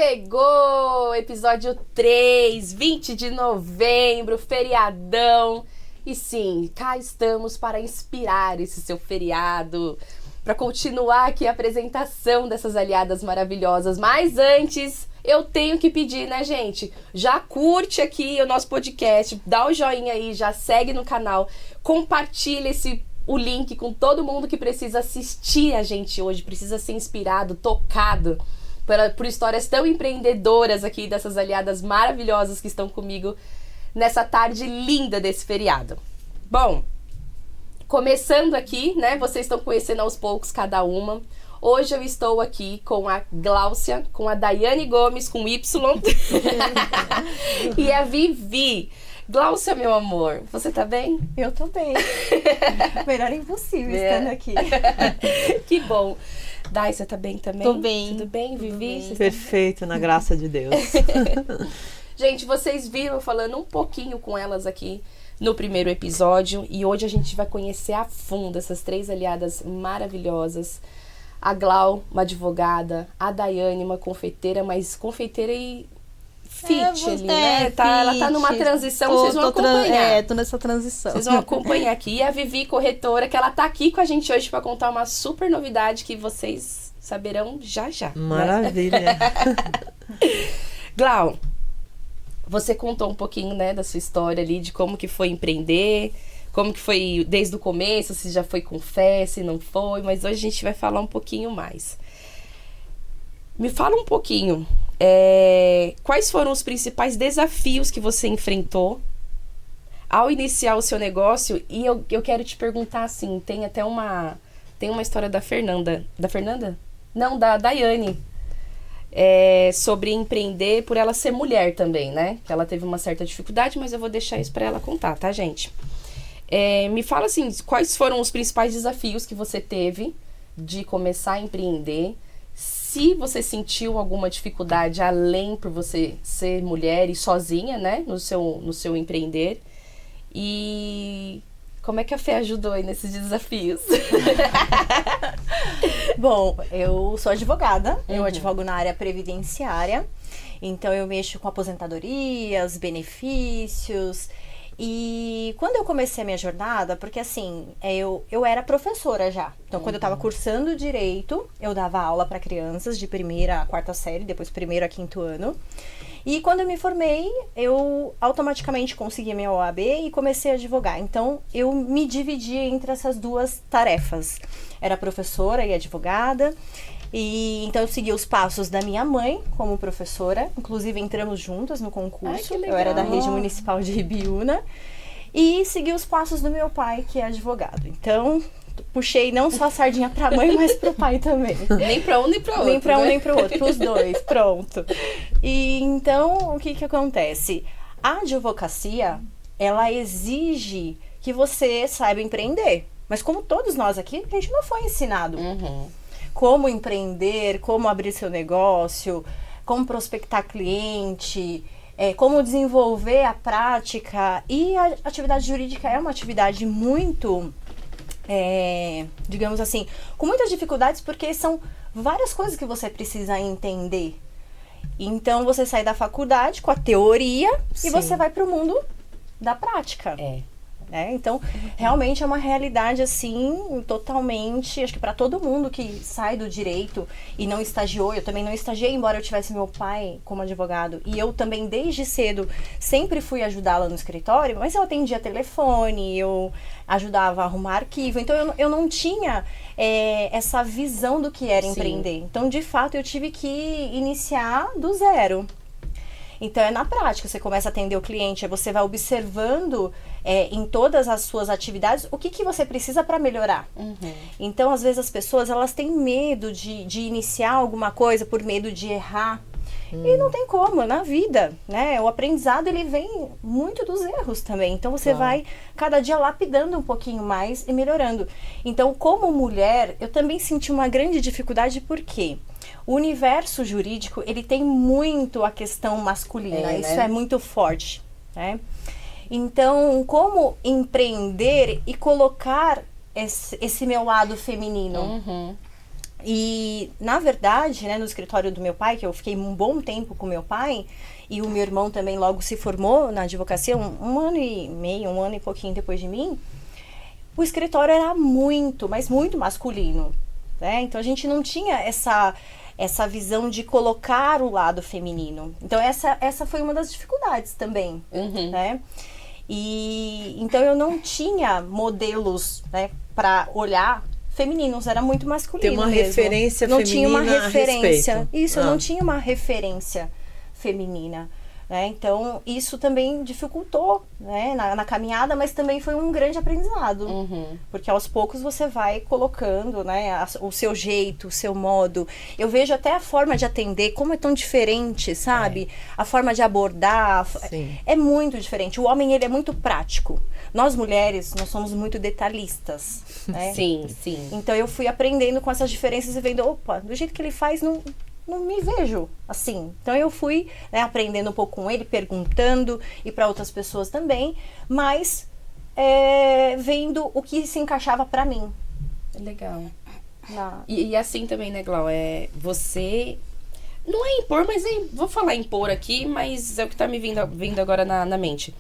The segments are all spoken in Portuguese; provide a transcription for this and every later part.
Chegou! Episódio 3, 20 de novembro, feriadão. E sim, cá estamos para inspirar esse seu feriado, para continuar aqui a apresentação dessas aliadas maravilhosas. Mas antes, eu tenho que pedir, né, gente? Já curte aqui o nosso podcast, dá o joinha aí, já segue no canal, compartilha o link com todo mundo que precisa assistir a gente hoje, precisa ser inspirado, tocado por histórias tão empreendedoras aqui dessas aliadas maravilhosas que estão comigo nessa tarde linda desse feriado. Bom, começando aqui, né, vocês estão conhecendo aos poucos cada uma. Hoje eu estou aqui com a Gláucia, com a Daiane Gomes, com Y, e a Vivi. Gláucia, meu amor, você tá bem? Eu tô bem. Melhor impossível estando aqui. Que bom. Dai, você tá bem também? Tô bem. Tudo bem, Vivi? Bem. Perfeito, na graça de Deus. Gente, vocês viram falando um pouquinho com elas aqui no primeiro episódio. E hoje a gente vai conhecer a fundo essas três aliadas maravilhosas. A Glau, uma advogada. A Daiane, uma confeiteira, mas confeiteira e fit ali, né? Ela tá numa transição, vocês vão acompanhar. Tô nessa transição. Vocês vão acompanhar aqui. E a Vivi, corretora, que ela tá aqui com a gente hoje para contar uma super novidade que vocês saberão já já. Maravilha. Né? Glau, você contou um pouquinho, né, da sua história ali, de como que foi empreender, como que foi desde o começo, se já foi com fé, se não foi, mas hoje a gente vai falar um pouquinho mais. Me fala um pouquinho, quais foram os principais desafios que você enfrentou ao iniciar o seu negócio? E eu quero te perguntar assim, tem uma história da Fernanda. Da Fernanda? Não, da Daiane. Sobre empreender por ela ser mulher também, né? Ela teve uma certa dificuldade, mas eu vou deixar isso para ela contar, tá, gente? Me fala assim, quais foram os principais desafios que você teve de começar a empreender? Se você sentiu alguma dificuldade além por você ser mulher e sozinha, né, no seu empreender, e como é que a fé ajudou aí nesses desafios? Bom, eu sou advogada, eu advogo na área previdenciária, então eu mexo com aposentadorias, benefícios. E quando eu comecei a minha jornada, porque assim, eu era professora já. Então, quando eu estava cursando Direito, eu dava aula para crianças de 1ª a 4ª série, depois 1º a 5º ano. E quando eu me formei, eu automaticamente consegui a minha OAB e comecei a advogar. Então, eu me dividi entre essas duas tarefas. Era professora e advogada. E então eu segui os passos da minha mãe como professora, inclusive entramos juntas no concurso. Ai, que legal. Eu era da rede municipal de Ibiúna, e segui os passos do meu pai, que é advogado. Então puxei não só a sardinha para a mãe, mas para o pai também. Nem para um nem para outro. Nem para um né? nem para o outro, para os dois, pronto. E então o que acontece? A advocacia, ela exige que você saiba empreender, mas como todos nós aqui, a gente não foi ensinado. Como empreender, como abrir seu negócio, como prospectar cliente, como desenvolver a prática. E a atividade jurídica é uma atividade muito, digamos assim, com muitas dificuldades, porque são várias coisas que você precisa entender. Então, você sai da faculdade com a teoria e você vai para o mundo da prática. Então, realmente é uma realidade, assim, totalmente, acho que para todo mundo que sai do direito e não estagiou. Eu também não estagiei, embora eu tivesse meu pai como advogado, e eu também, desde cedo, sempre fui ajudá-la no escritório, mas eu atendia telefone, eu ajudava a arrumar arquivo, então eu não tinha essa visão do que era empreender. Então, de fato, eu tive que iniciar do zero. Então, é na prática, você começa a atender o cliente, aí você vai observando em todas as suas atividades o que você precisa para melhorar. Então, às vezes, as pessoas, elas têm medo de iniciar alguma coisa por medo de errar. E não tem como, na vida, né? O aprendizado, ele vem muito dos erros também. Então, você vai cada dia lapidando um pouquinho mais e melhorando. Então, como mulher, eu também senti uma grande dificuldade, porque o universo jurídico, ele tem muito a questão masculina. Isso é muito forte, né? Então, como empreender e colocar esse meu lado feminino? E, na verdade, né, no escritório do meu pai, que eu fiquei um bom tempo com meu pai, e o meu irmão também logo se formou na advocacia, um ano e meio, um ano e pouquinho depois de mim, o escritório era muito, mas muito masculino, né? Então a gente não tinha essa visão de colocar o lado feminino. Então essa foi uma das dificuldades também, né? E então eu não tinha modelos, né, para olhar femininos, era muito masculino. Tem uma mesmo. referência não feminina tinha uma referência. a respeito. Isso, eu não tinha uma referência feminina. Né? Então, isso também dificultou, né, na caminhada, mas também foi um grande aprendizado. Porque aos poucos você vai colocando, né, o seu jeito, o seu modo. Eu vejo até a forma de atender, como é tão diferente, sabe? A forma de abordar é muito diferente. O homem, ele é muito prático. Nós mulheres, nós somos muito detalhistas. Né? Sim, sim. Então, eu fui aprendendo com essas diferenças e vendo, opa, do jeito que ele faz, não me vejo assim. Então eu fui, né, aprendendo um pouco com ele, perguntando, e para outras pessoas também, mas vendo o que se encaixava para mim. Legal. E assim também, né, Glau? Você... Não é impor, mas vou falar impor aqui, mas é o que tá me vindo agora na mente.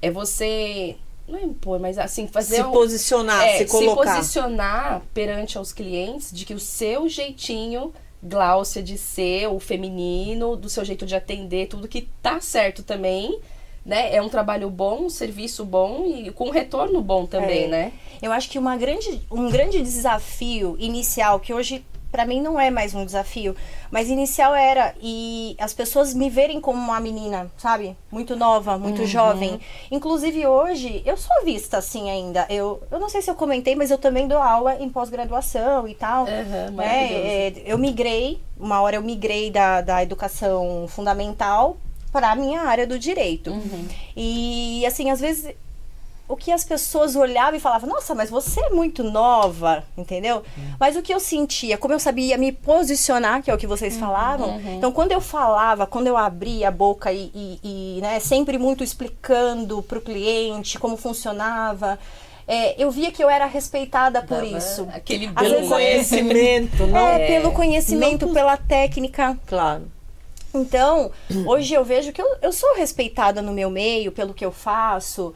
É você... Não é impor, mas assim, fazer... Se posicionar, se colocar. Se posicionar perante aos clientes de que o seu jeitinho... Gláucia, de ser o feminino, do seu jeito de atender, tudo que tá certo também, né? É um trabalho bom, um serviço bom e com retorno bom também, né? Eu acho que um grande desafio inicial, que hoje pra mim não é mais um desafio, mas inicial era, e as pessoas me verem como uma menina, sabe? Muito nova, muito jovem. Inclusive hoje, eu sou vista assim ainda. Eu não sei se eu comentei, mas eu também dou aula em pós-graduação e tal. Eu migrei, uma hora eu migrei da educação fundamental para a minha área do direito. E assim, às vezes... O que as pessoas olhavam e falavam, nossa, mas você é muito nova, entendeu? Mas o que eu sentia, como eu sabia me posicionar, que é o que vocês falavam, então quando eu falava, quando eu abria a boca e né, sempre muito explicando para o cliente como funcionava, eu via que eu era respeitada por isso. Aquele pelo conhecimento, não? Pelo conhecimento, pela técnica. Claro. Então, hoje eu vejo que eu sou respeitada no meu meio, pelo que eu faço.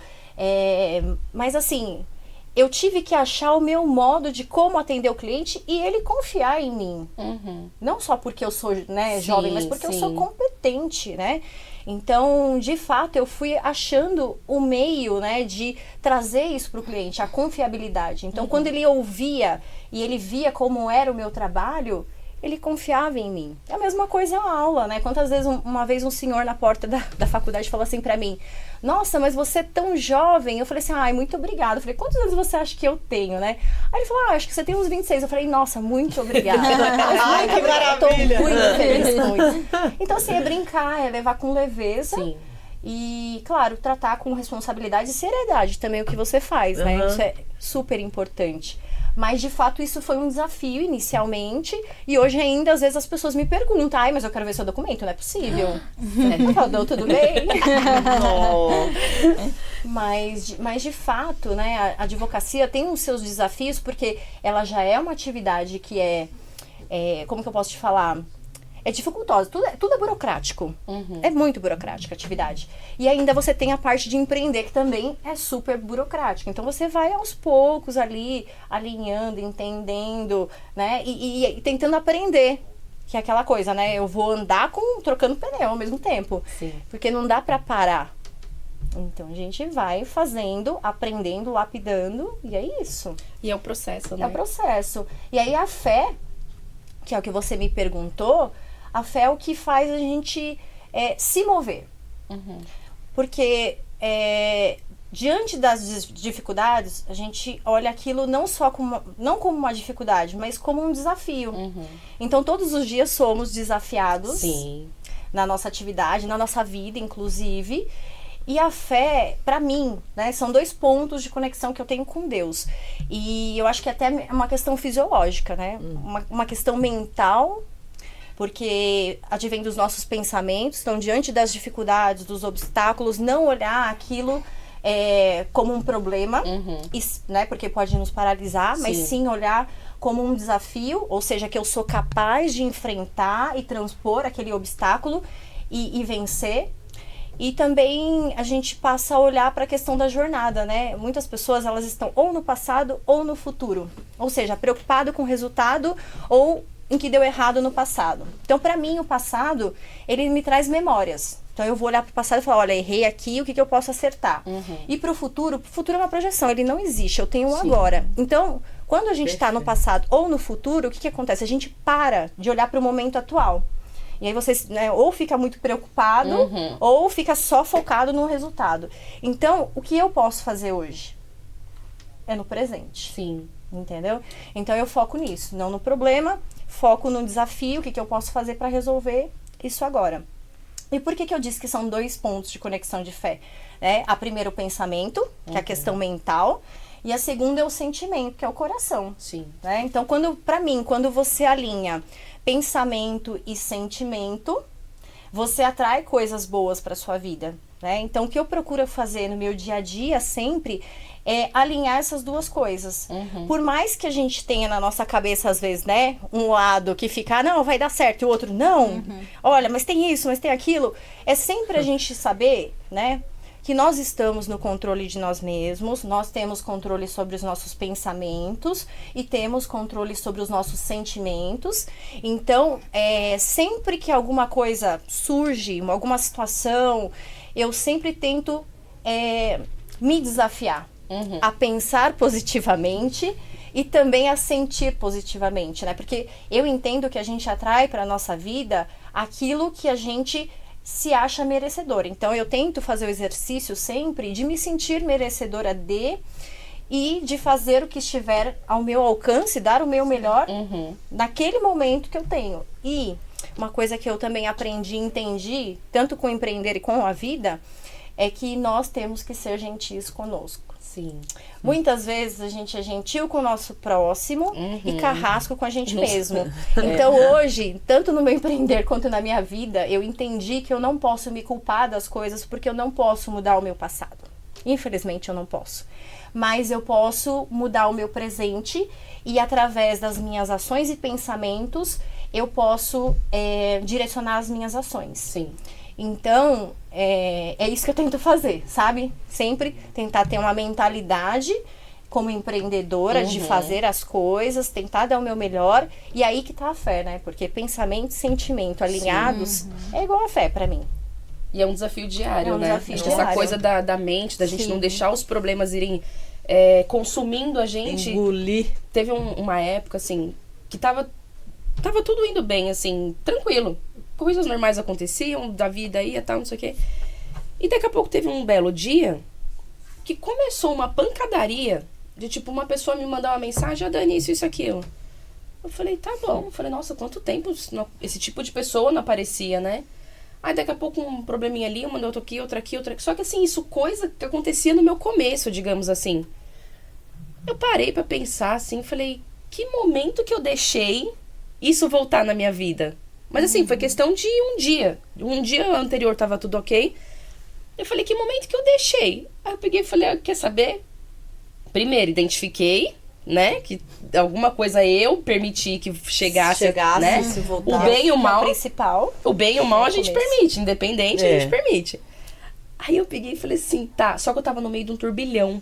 Mas assim, eu tive que achar o meu modo de como atender o cliente e ele confiar em mim. Não só porque eu sou, né, jovem, mas porque eu sou competente, né? Então, de fato, eu fui achando o meio, né, de trazer isso para o cliente, a confiabilidade. Então, quando ele ouvia e ele via como era o meu trabalho, ele confiava em mim. É a mesma coisa a aula, né? Quantas vezes, uma vez um senhor na porta da faculdade falou assim pra mim, nossa, mas você é tão jovem. Eu falei assim, ai, muito obrigada. Eu falei, quantos anos você acha que eu tenho, né? Aí ele falou, acho que você tem uns 26. Eu falei, nossa, muito obrigada. Ai, que maravilha. Tô muito feliz com isso. Então, assim, é brincar, é levar com leveza. Sim. E, claro, tratar com responsabilidade e seriedade também o que você faz, né? Isso é super importante. Mas, de fato, isso foi um desafio inicialmente. E hoje ainda, às vezes, as pessoas me perguntam, ai, mas eu quero ver seu documento, não é possível. Eu falo, tudo bem? Mas, de fato, né, a advocacia tem os seus desafios, porque ela já é uma atividade que como que eu posso te falar? É dificultosa, tudo é burocrático. É muito burocrática a atividade. E ainda você tem a parte de empreender, que também é super burocrática. Então você vai aos poucos ali, alinhando, entendendo, né? E tentando aprender. Que é aquela coisa, né? Eu vou andar trocando pneu ao mesmo tempo. Sim. Porque não dá pra parar. Então a gente vai fazendo, aprendendo, lapidando, e é isso. E é o processo, né? É o processo. E aí a fé, que é o que você me perguntou, a fé é o que faz a gente se mover. Porque diante das dificuldades, a gente olha aquilo não como uma dificuldade, mas como um desafio. Então, todos os dias somos desafiados na nossa atividade, na nossa vida, inclusive. E a fé, pra mim, né, são 2 pontos de conexão que eu tenho com Deus. E eu acho que até é uma questão fisiológica, né? Uma questão mental, porque advém dos nossos pensamentos. Então, diante das dificuldades, dos obstáculos, não olhar aquilo como um problema, né? Porque pode nos paralisar, mas sim olhar como um desafio, ou seja, que eu sou capaz de enfrentar e transpor aquele obstáculo e vencer. E também a gente passa a olhar para a questão da jornada, né? Muitas pessoas, elas estão ou no passado ou no futuro. Ou seja, preocupado com o resultado ou em que deu errado no passado. Então, para mim, o passado, ele me traz memórias. Então, eu vou olhar para o passado e falar, olha, errei aqui, o que eu posso acertar? E para o futuro é uma projeção, ele não existe, eu tenho agora. Então, quando a gente está no passado ou no futuro, o que acontece? A gente para de olhar para o momento atual. E aí você, né, ou fica muito preocupado, ou fica só focado no resultado. Então, o que eu posso fazer hoje? É no presente. Sim. Entendeu? Então, eu foco nisso, não no problema, foco no desafio, o que eu posso fazer para resolver isso agora. E por que eu disse que são 2 pontos de conexão de fé? A primeira, o pensamento, que é a questão mental, e a segunda é o sentimento, que é o coração. Sim. Né? Então, para mim, quando você alinha pensamento e sentimento, você atrai coisas boas para sua vida, né? Então, o que eu procuro fazer no meu dia a dia sempre é alinhar essas 2 coisas. Por mais que a gente tenha na nossa cabeça, às vezes, né, um lado que fica, não, vai dar certo, e o outro, não, olha, mas tem isso, mas tem aquilo, é sempre a gente saber, né, que nós estamos no controle de nós mesmos, nós temos controle sobre os nossos pensamentos e temos controle sobre os nossos sentimentos. Então, sempre que alguma coisa surge, alguma situação, eu sempre tento me desafiar a pensar positivamente e também a sentir positivamente, né? Porque eu entendo que a gente atrai para a nossa vida aquilo que a gente se acha merecedora. Então, eu tento fazer o exercício sempre de me sentir merecedora e de fazer o que estiver ao meu alcance, dar o meu melhor naquele momento que eu tenho. E uma coisa que eu também aprendi e entendi, tanto com empreender e com a vida, é que nós temos que ser gentis conosco. Sim. Muitas vezes a gente é gentil com o nosso próximo e carrasco com a gente mesmo. Então hoje, tanto no meu empreender quanto na minha vida, eu entendi que eu não posso me culpar das coisas porque eu não posso mudar o meu passado. Infelizmente eu não posso. Mas eu posso mudar o meu presente e através das minhas ações e pensamentos eu posso direcionar as minhas ações. Sim. Então, é isso que eu tento fazer, sabe? Sempre tentar ter uma mentalidade como empreendedora de fazer as coisas, tentar dar o meu melhor. E aí que tá a fé, né? Porque pensamento e sentimento alinhados é igual a fé pra mim. E é um desafio diário, né? Desafio diário. Essa coisa da mente, da gente não deixar os problemas irem consumindo a gente. Engolir. Teve uma época, assim, que tava tudo indo bem, assim, tranquilo. Coisas normais aconteciam, da vida ia, tal, não sei o quê. E daqui a pouco teve um belo dia que começou uma pancadaria de, tipo, uma pessoa me mandar uma mensagem, Dani, isso, aquilo. Eu falei, tá bom. Eu falei, nossa, quanto tempo esse tipo de pessoa não aparecia, né? Aí daqui a pouco um probleminha ali, eu mandei outra aqui, outra aqui, outra aqui. Só que assim, isso coisa que acontecia no meu começo, digamos assim. Eu parei pra pensar assim, falei, que momento que eu deixei isso voltar na minha vida? Mas assim, foi questão de um dia. Um dia anterior tava tudo ok. Eu falei, que momento que eu deixei? Aí eu peguei e falei, quer saber? Primeiro, identifiquei, né? Que alguma coisa eu permiti que chegasse, né? Se voltasse. O bem e o mal. Principal. O bem e o mal a gente permite. Independente, a gente permite. Aí eu peguei e falei assim, tá. Só que eu tava no meio de um turbilhão.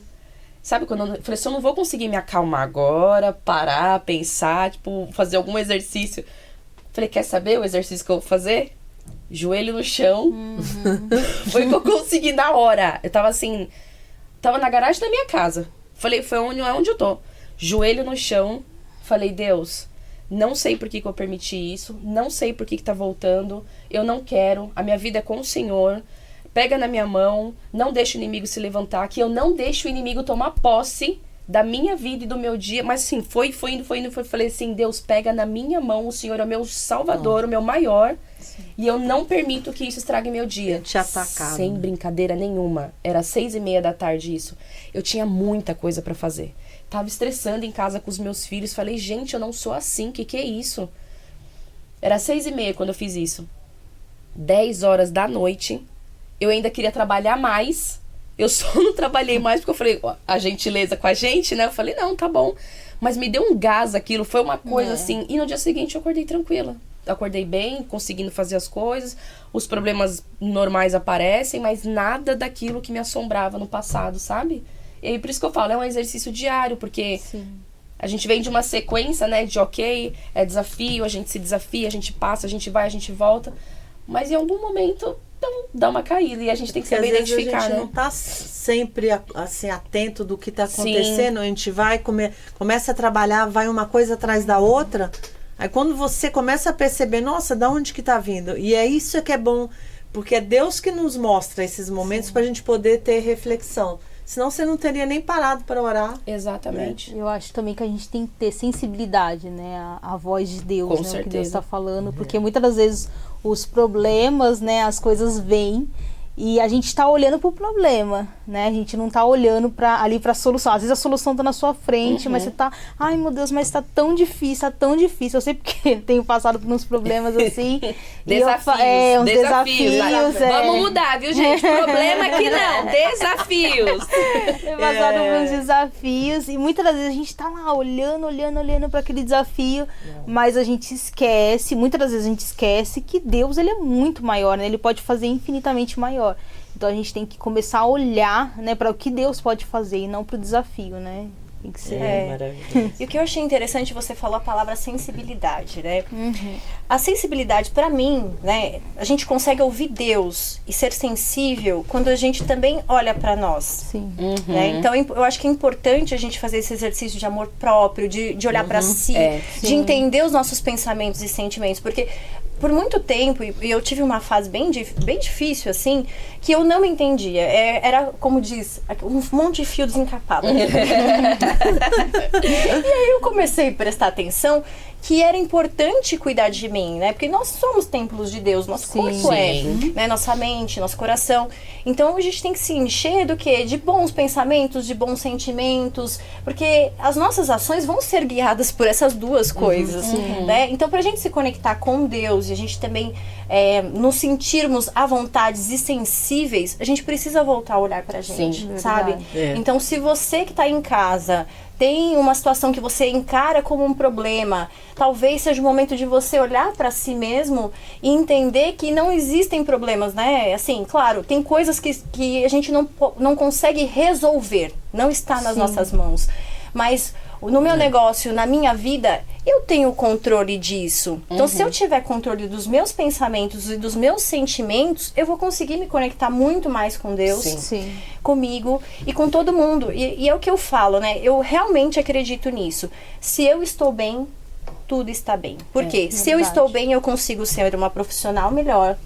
Sabe quando eu falei assim, eu não vou conseguir me acalmar agora, parar, pensar, tipo, fazer algum exercício. Falei, quer saber o exercício que eu vou fazer? Joelho no chão. Foi o que eu consegui na hora. Eu tava assim, tava na garagem da minha casa. Falei, foi onde eu tô. Joelho no chão. Falei, Deus, não sei por que eu permiti isso. Não sei por que tá voltando. Eu não quero. A minha vida é com o Senhor. Pega na minha mão. Não deixa o inimigo se levantar. Que eu não deixo o inimigo tomar posse da minha vida e do meu dia. Mas assim, foi indo. Falei assim, Deus, pega na minha mão. O Senhor é o meu salvador, o meu maior. Sim. E eu não permito que isso estrague meu dia. Te atacava. Sem brincadeira nenhuma. Era 6:30 da tarde isso. Eu tinha muita coisa pra fazer. Tava estressando em casa com os meus filhos. Falei, gente, eu não sou assim. Que é isso? Era 6:30 quando eu fiz isso. 10 horas da noite. Eu ainda queria trabalhar mais. Eu só não trabalhei mais porque eu falei, a gentileza com a gente, né? Eu falei, não, tá bom. Mas me deu um gás aquilo, foi uma coisa assim. E no dia seguinte eu acordei tranquila. Eu acordei bem, conseguindo fazer as coisas. Os problemas normais aparecem, mas nada daquilo que me assombrava no passado, sabe? E aí por isso que eu falo, é um exercício diário, porque a gente vem de uma sequência, né? De é desafio, a gente se desafia, a gente passa, a gente vai, a gente volta. Mas em algum momento... Então, dá uma caída e a gente tem que saber identificar, a gente né? não tá sempre assim, atento do que tá acontecendo. A gente vai, começa a trabalhar, vai uma coisa atrás da outra. Aí quando você começa a perceber, nossa, da onde que tá vindo? E é isso que é bom, porque é Deus que nos mostra esses momentos pra gente poder ter reflexão. Senão você não teria nem parado para orar. Exatamente. Eu acho também que a gente tem que ter sensibilidade, né? A voz de Deus, Com né? certeza. O que Deus está falando. Porque muitas das vezes os problemas, né? As coisas vêm e a gente está olhando para o problema, né? A gente não está olhando ali para a solução. Às vezes a solução está na sua frente, mas você está... Ai, meu Deus, mas está tão difícil, tá tão difícil. Eu sei porque tenho passado por uns problemas assim. Desafios. Uns desafios. Vamos mudar, viu, gente? Problema aqui não. Desafios. Tenho passado por uns desafios. E muitas das vezes a gente está lá olhando para aquele desafio. Mas a gente esquece, muitas das vezes a gente esquece que Deus, ele é muito maior, né? Ele pode fazer infinitamente maior. Então a gente tem que começar a olhar, né, para o que Deus pode fazer e não para o desafio, né? Tem que ser. Maravilhoso. E o que eu achei interessante, você falou a palavra sensibilidade, né? A sensibilidade, para mim, né, a gente consegue ouvir Deus e ser sensível quando a gente também olha para nós. Sim. Né? Então eu acho que é importante a gente fazer esse exercício de amor próprio, de olhar para si, de entender os nossos pensamentos e sentimentos, porque por muito tempo, e eu tive uma fase bem difícil, assim, que eu não me entendia. Era, como diz, um monte de fio desencapado. E aí eu comecei a prestar atenção que era importante cuidar de mim, né? Porque nós somos templos de Deus, nosso corpo né? Nossa mente, nosso coração. Então a gente tem que se encher do quê? De bons pensamentos, de bons sentimentos, porque as nossas ações vão ser guiadas por essas duas coisas, né? Então pra gente se conectar com Deus e a gente também nos sentirmos à vontade e sensíveis, a gente precisa voltar a olhar pra gente, sabe? Então se você que tá em casa tem uma situação que você encara como um problema, talvez seja o momento de você olhar para si mesmo e entender que não existem problemas, né? Assim, claro, tem coisas que a gente não consegue resolver, não está nas nossas mãos. Mas no meu negócio, na minha vida, eu tenho controle disso. Então, se eu tiver controle dos meus pensamentos e dos meus sentimentos, eu vou conseguir me conectar muito mais com Deus, comigo e com todo mundo. E é o que eu falo, né? Eu realmente acredito nisso. Se eu estou bem, tudo está bem. Por quê? Se eu estou bem, eu consigo ser uma profissional melhor.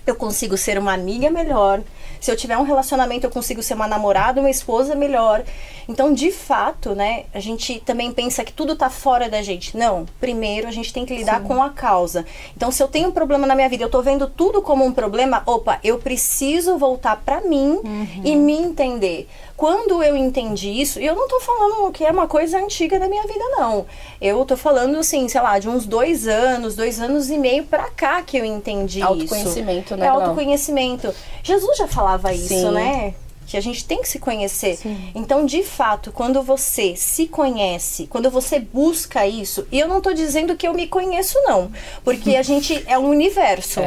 Eu consigo ser uma amiga melhor. Se eu tiver um relacionamento, eu consigo ser uma namorada, uma esposa melhor. Então, de fato, né, a gente também pensa que tudo tá fora da gente. Não, primeiro a gente tem que lidar com a causa. Então, se eu tenho um problema na minha vida, eu tô vendo tudo como um problema, eu preciso voltar pra mim e me entender. Quando eu entendi isso, e eu não tô falando que é uma coisa antiga da minha vida, não. Eu tô falando, assim, sei lá, de uns 2 anos e meio pra cá que eu entendi isso. Autoconhecimento, né? Autoconhecimento. Jesus já falava isso, né? Que a gente tem que se conhecer. Então, de fato, quando você se conhece, quando você busca isso, e eu não tô dizendo que eu me conheço, não. Porque a gente é um universo.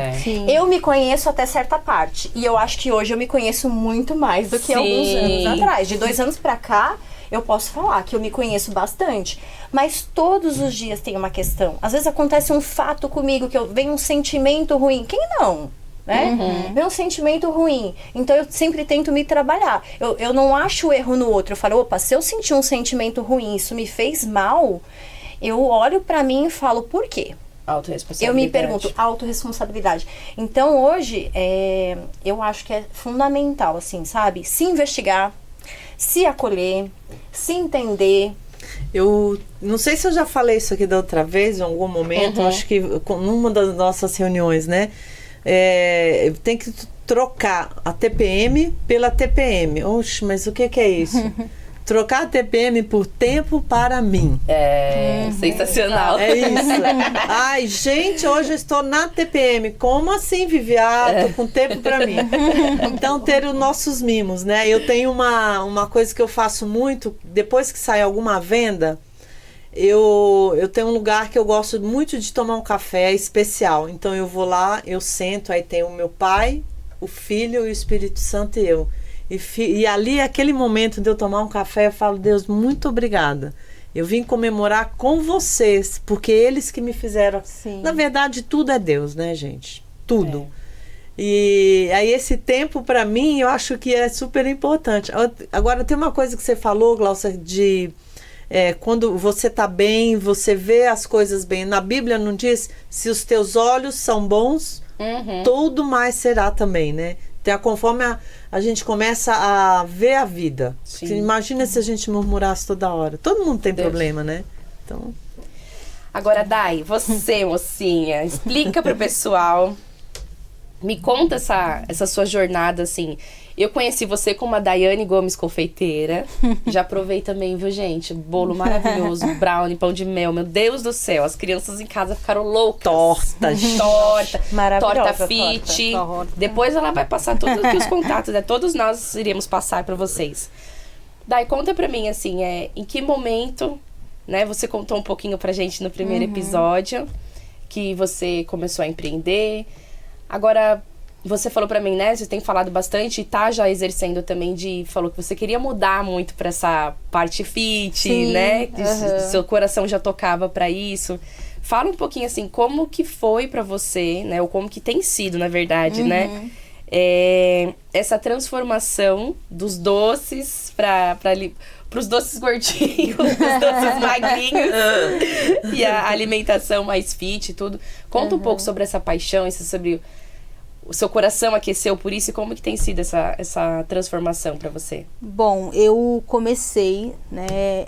Eu me conheço até certa parte. E eu acho que hoje eu me conheço muito mais do que alguns anos atrás. De 2 anos pra cá, eu posso falar que eu me conheço bastante. Mas todos os dias tem uma questão. Às vezes acontece um fato comigo, que vem um sentimento ruim. Quem não? Né? Vem um sentimento ruim. Então eu sempre tento me trabalhar. Eu não acho o erro no outro. Eu falo, se eu sentir um sentimento ruim, isso me fez mal, eu olho pra mim e falo, por quê? Autorresponsabilidade. Eu me pergunto, autorresponsabilidade. Então hoje, eu acho que é fundamental, assim, sabe? Se investigar, se acolher, se entender. Eu não sei se eu já falei isso aqui da outra vez, em algum momento, acho que numa das nossas reuniões, né? Tem que trocar a TPM pela TPM. Oxe, mas o que é isso? Trocar a TPM por tempo para mim. Sensacional. É isso. Ai, gente, hoje eu estou na TPM. Como assim, Vivi? Tô com tempo para mim. Então, ter os nossos mimos, né? Eu tenho uma coisa que eu faço muito, depois que sai alguma venda, eu tenho um lugar que eu gosto muito de tomar um café especial. Então, eu vou lá, eu sento, aí tem o meu pai, o Filho, o Espírito Santo e eu. E ali, aquele momento de eu tomar um café, eu falo, Deus, muito obrigada. Eu vim comemorar com vocês, porque eles que me fizeram. Sim. Na verdade, tudo é Deus, né, gente? Tudo. E aí, esse tempo, para mim, eu acho que é super importante. Agora, tem uma coisa que você falou, Glaucia, de quando você tá bem, você vê as coisas bem. Na Bíblia não diz, se os teus olhos são bons, tudo mais será também, né? Então, conforme a gente começa a ver a vida. Imagina se a gente murmurasse toda hora. Todo mundo tem problema, né? Então... Agora, Dai, você, mocinha, explica pro pessoal. Me conta essa sua jornada, assim. Eu conheci você como a Daiane Gomes Confeiteira. Já provei também, viu, gente? Bolo maravilhoso, brownie, pão de mel. Meu Deus do céu, as crianças em casa ficaram loucas. Torta. Torta fit. Torta. Depois ela vai passar todos aqui os contatos, né? Todos nós iríamos passar para vocês. Dai, conta pra mim, assim, em que momento, né? Você contou um pouquinho pra gente no primeiro episódio que você começou a empreender. Agora, você falou pra mim, né? Você tem falado bastante e tá já exercendo também falou que você queria mudar muito pra essa parte fit, né? Seu coração já tocava pra isso. Fala um pouquinho, assim, como que foi pra você, né? Ou como que tem sido, na verdade, né? Essa transformação dos doces pros doces gordinhos, os doces magrinhos e a alimentação mais fit e tudo. Conta um pouco sobre essa paixão, sobre o seu coração aqueceu por isso e como que tem sido essa transformação para você? Bom, eu comecei, né,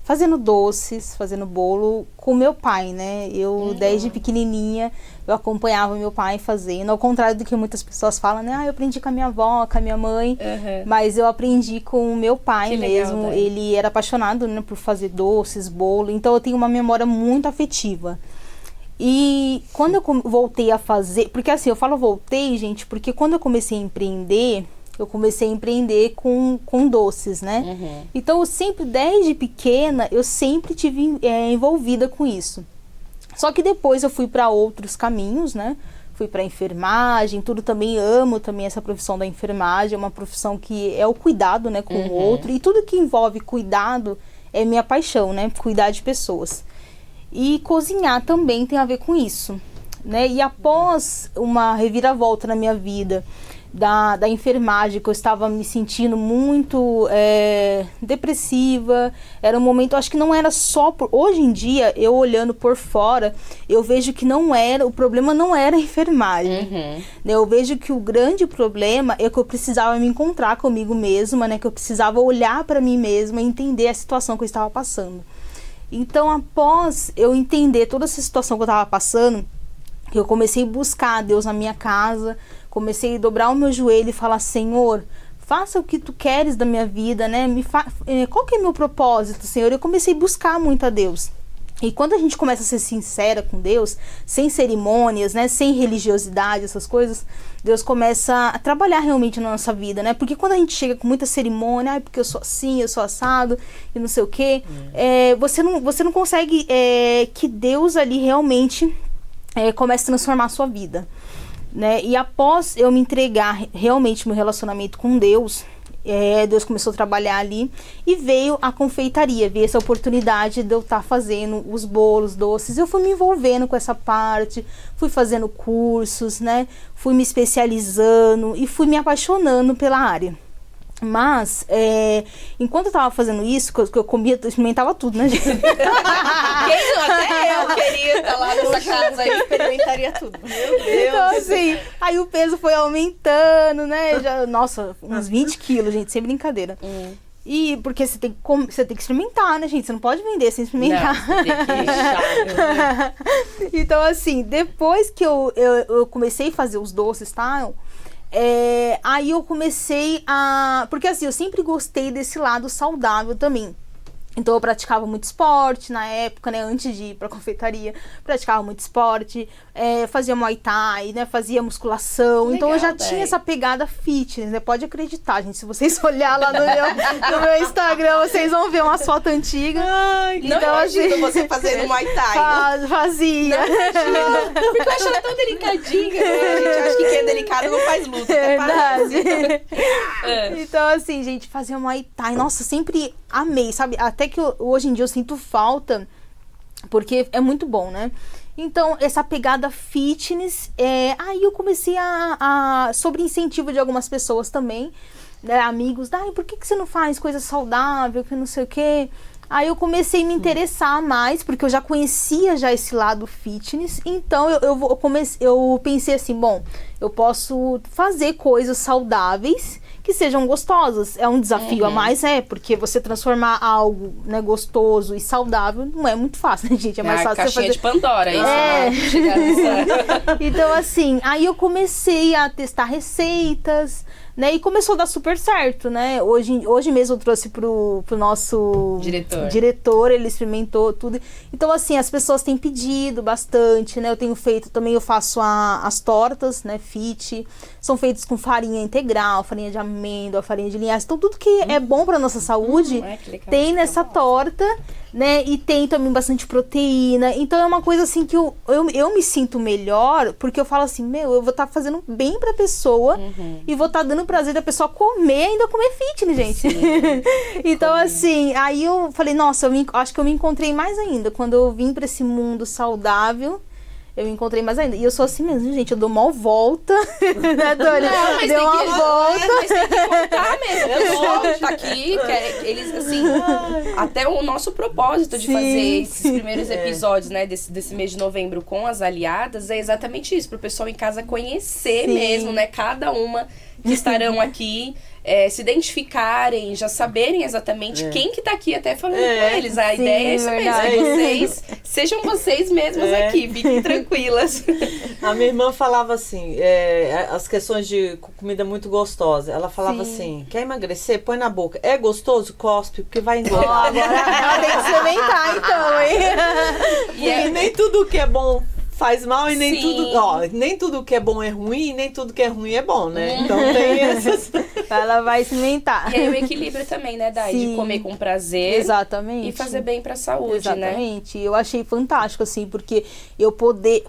fazendo doces, fazendo bolo com meu pai, né? Eu, desde pequenininha, eu acompanhava meu pai fazendo, ao contrário do que muitas pessoas falam, né? Eu aprendi com a minha avó, com a minha mãe, mas eu aprendi com o meu pai mesmo. Legal, ele era apaixonado, né, por fazer doces, bolo, então eu tenho uma memória muito afetiva. E quando eu voltei a fazer... Porque assim, eu falo voltei, gente, porque quando eu comecei a empreender com doces, né? Então, eu sempre, desde pequena, eu sempre tive envolvida com isso. Só que depois eu fui para outros caminhos, né? Fui para enfermagem, tudo também, amo também essa profissão da enfermagem. É uma profissão que é o cuidado, né, com o outro. E tudo que envolve cuidado é minha paixão, né? Cuidar de pessoas. E cozinhar também tem a ver com isso, né? E após uma reviravolta na minha vida da enfermagem, que eu estava me sentindo muito depressiva, era um momento, acho que não era só hoje em dia, eu olhando por fora, eu vejo que o problema não era a enfermagem, né? Eu vejo que o grande problema é que eu precisava me encontrar comigo mesma, né? Que eu precisava olhar para mim mesma e entender a situação que eu estava passando. Então, após eu entender toda essa situação que eu estava passando, eu comecei a buscar a Deus na minha casa, comecei a dobrar o meu joelho e falar, Senhor, faça o que tu queres da minha vida, né? Qual que é o meu propósito, Senhor? Eu comecei a buscar muito a Deus. E quando a gente começa a ser sincera com Deus, sem cerimônias, né, sem religiosidade, essas coisas, Deus começa a trabalhar realmente na nossa vida, né? Porque quando a gente chega com muita cerimônia, porque eu sou assim, eu sou assado, e não sei o quê, você não consegue que Deus ali realmente comece a transformar a sua vida, né? E após eu me entregar realmente meu relacionamento com Deus, Deus começou a trabalhar ali e veio a confeitaria, veio essa oportunidade de eu estar fazendo os bolos, doces. Eu fui me envolvendo com essa parte, fui fazendo cursos, né? Fui me especializando e fui me apaixonando pela área. Mas, enquanto eu tava fazendo isso, que eu comia, eu experimentava tudo, né, gente? Até eu queria estar lá nessa casa aí, experimentaria tudo. Meu Deus! Então, assim, aí o peso foi aumentando, né? Nossa, uns 20 quilos, gente, sem brincadeira. E porque você tem que experimentar, né, gente? Você não pode vender sem experimentar. Não, você tem que Então, assim, depois que eu comecei a fazer os doces, tá? Aí eu comecei a... Porque assim, eu sempre gostei desse lado saudável também. Então eu praticava muito esporte na época, né? Antes de ir pra confeitaria, praticava muito esporte, fazia Muay Thai, né? Fazia musculação. Legal, então eu já tinha essa pegada fitness, né? Pode acreditar, gente. Se vocês olharem lá no meu Instagram, vocês vão ver umas fotos antigas. Ai, então, não imagino você fazendo Muay Thai. Fazia. Não, porque eu acho ela tão delicadinha, né? A gente acha que quem é delicado não faz luta. É verdade. Então, assim, gente, fazia Muay Thai. Nossa, sempre amei, sabe? Até que hoje em dia eu sinto falta, porque é muito bom, né? Então, essa pegada fitness, aí eu comecei sobre incentivo de algumas pessoas também, né, amigos, por que você não faz coisa saudável, que não sei o quê? Aí eu comecei a me interessar mais, porque eu já conhecia esse lado fitness, então eu pensei assim, bom, eu posso fazer coisas saudáveis que sejam gostosas. É um desafio a mais, porque você transformar algo, né, gostoso e saudável não é muito fácil, né, gente? É mais fácil você fazer... de Pandora, isso, né? Chegar nessa... Então, assim, aí eu comecei a testar receitas, né, e começou a dar super certo, né? Hoje mesmo eu trouxe pro nosso diretor, ele experimentou tudo. Então, assim, as pessoas têm pedido bastante, né? Eu tenho feito, também eu faço as tortas, né, fit, são feitas com farinha integral, farinha de amêndoa, farinha de linhaça. Então, tudo que é bom pra nossa saúde tem nessa torta, né? E tem também bastante proteína. Então, é uma coisa assim que eu me sinto melhor, porque eu falo assim, eu vou estar fazendo bem pra pessoa e vou estar dando prazer da pessoa comer, ainda comer fitness, gente. Então, assim, aí eu falei, nossa, acho que eu me encontrei mais ainda. Quando eu vim pra esse mundo saudável, eu me encontrei mais ainda. E eu sou assim mesmo, gente. Eu dou uma volta. Né, Dori? Deu uma volta. Mas tem que contar mesmo. Eu volto aqui. Eles, assim... Até o nosso propósito de fazer esses primeiros episódios, né? Desse mês de novembro com as aliadas é exatamente isso. Pro pessoal em casa conhecer mesmo, né? Cada uma que estarão aqui... se identificarem, já saberem exatamente quem que tá aqui até falando com eles. A ideia é isso mesmo, vocês sejam vocês mesmas aqui, fiquem tranquilas. A minha irmã falava assim, as questões de comida muito gostosa, ela falava assim, quer emagrecer? Põe na boca. É gostoso? Cospe, porque vai engordar. Agora ela tem que experimentar então, hein? E nem tudo que é bom faz mal e nem tudo que é bom é ruim e nem tudo que é ruim é bom, né? Então tem essas... Ela vai experimentar. E aí o equilíbrio também, né, Dai? De comer com prazer. Exatamente. E fazer bem pra saúde, né? Exatamente. Eu achei fantástico, assim, porque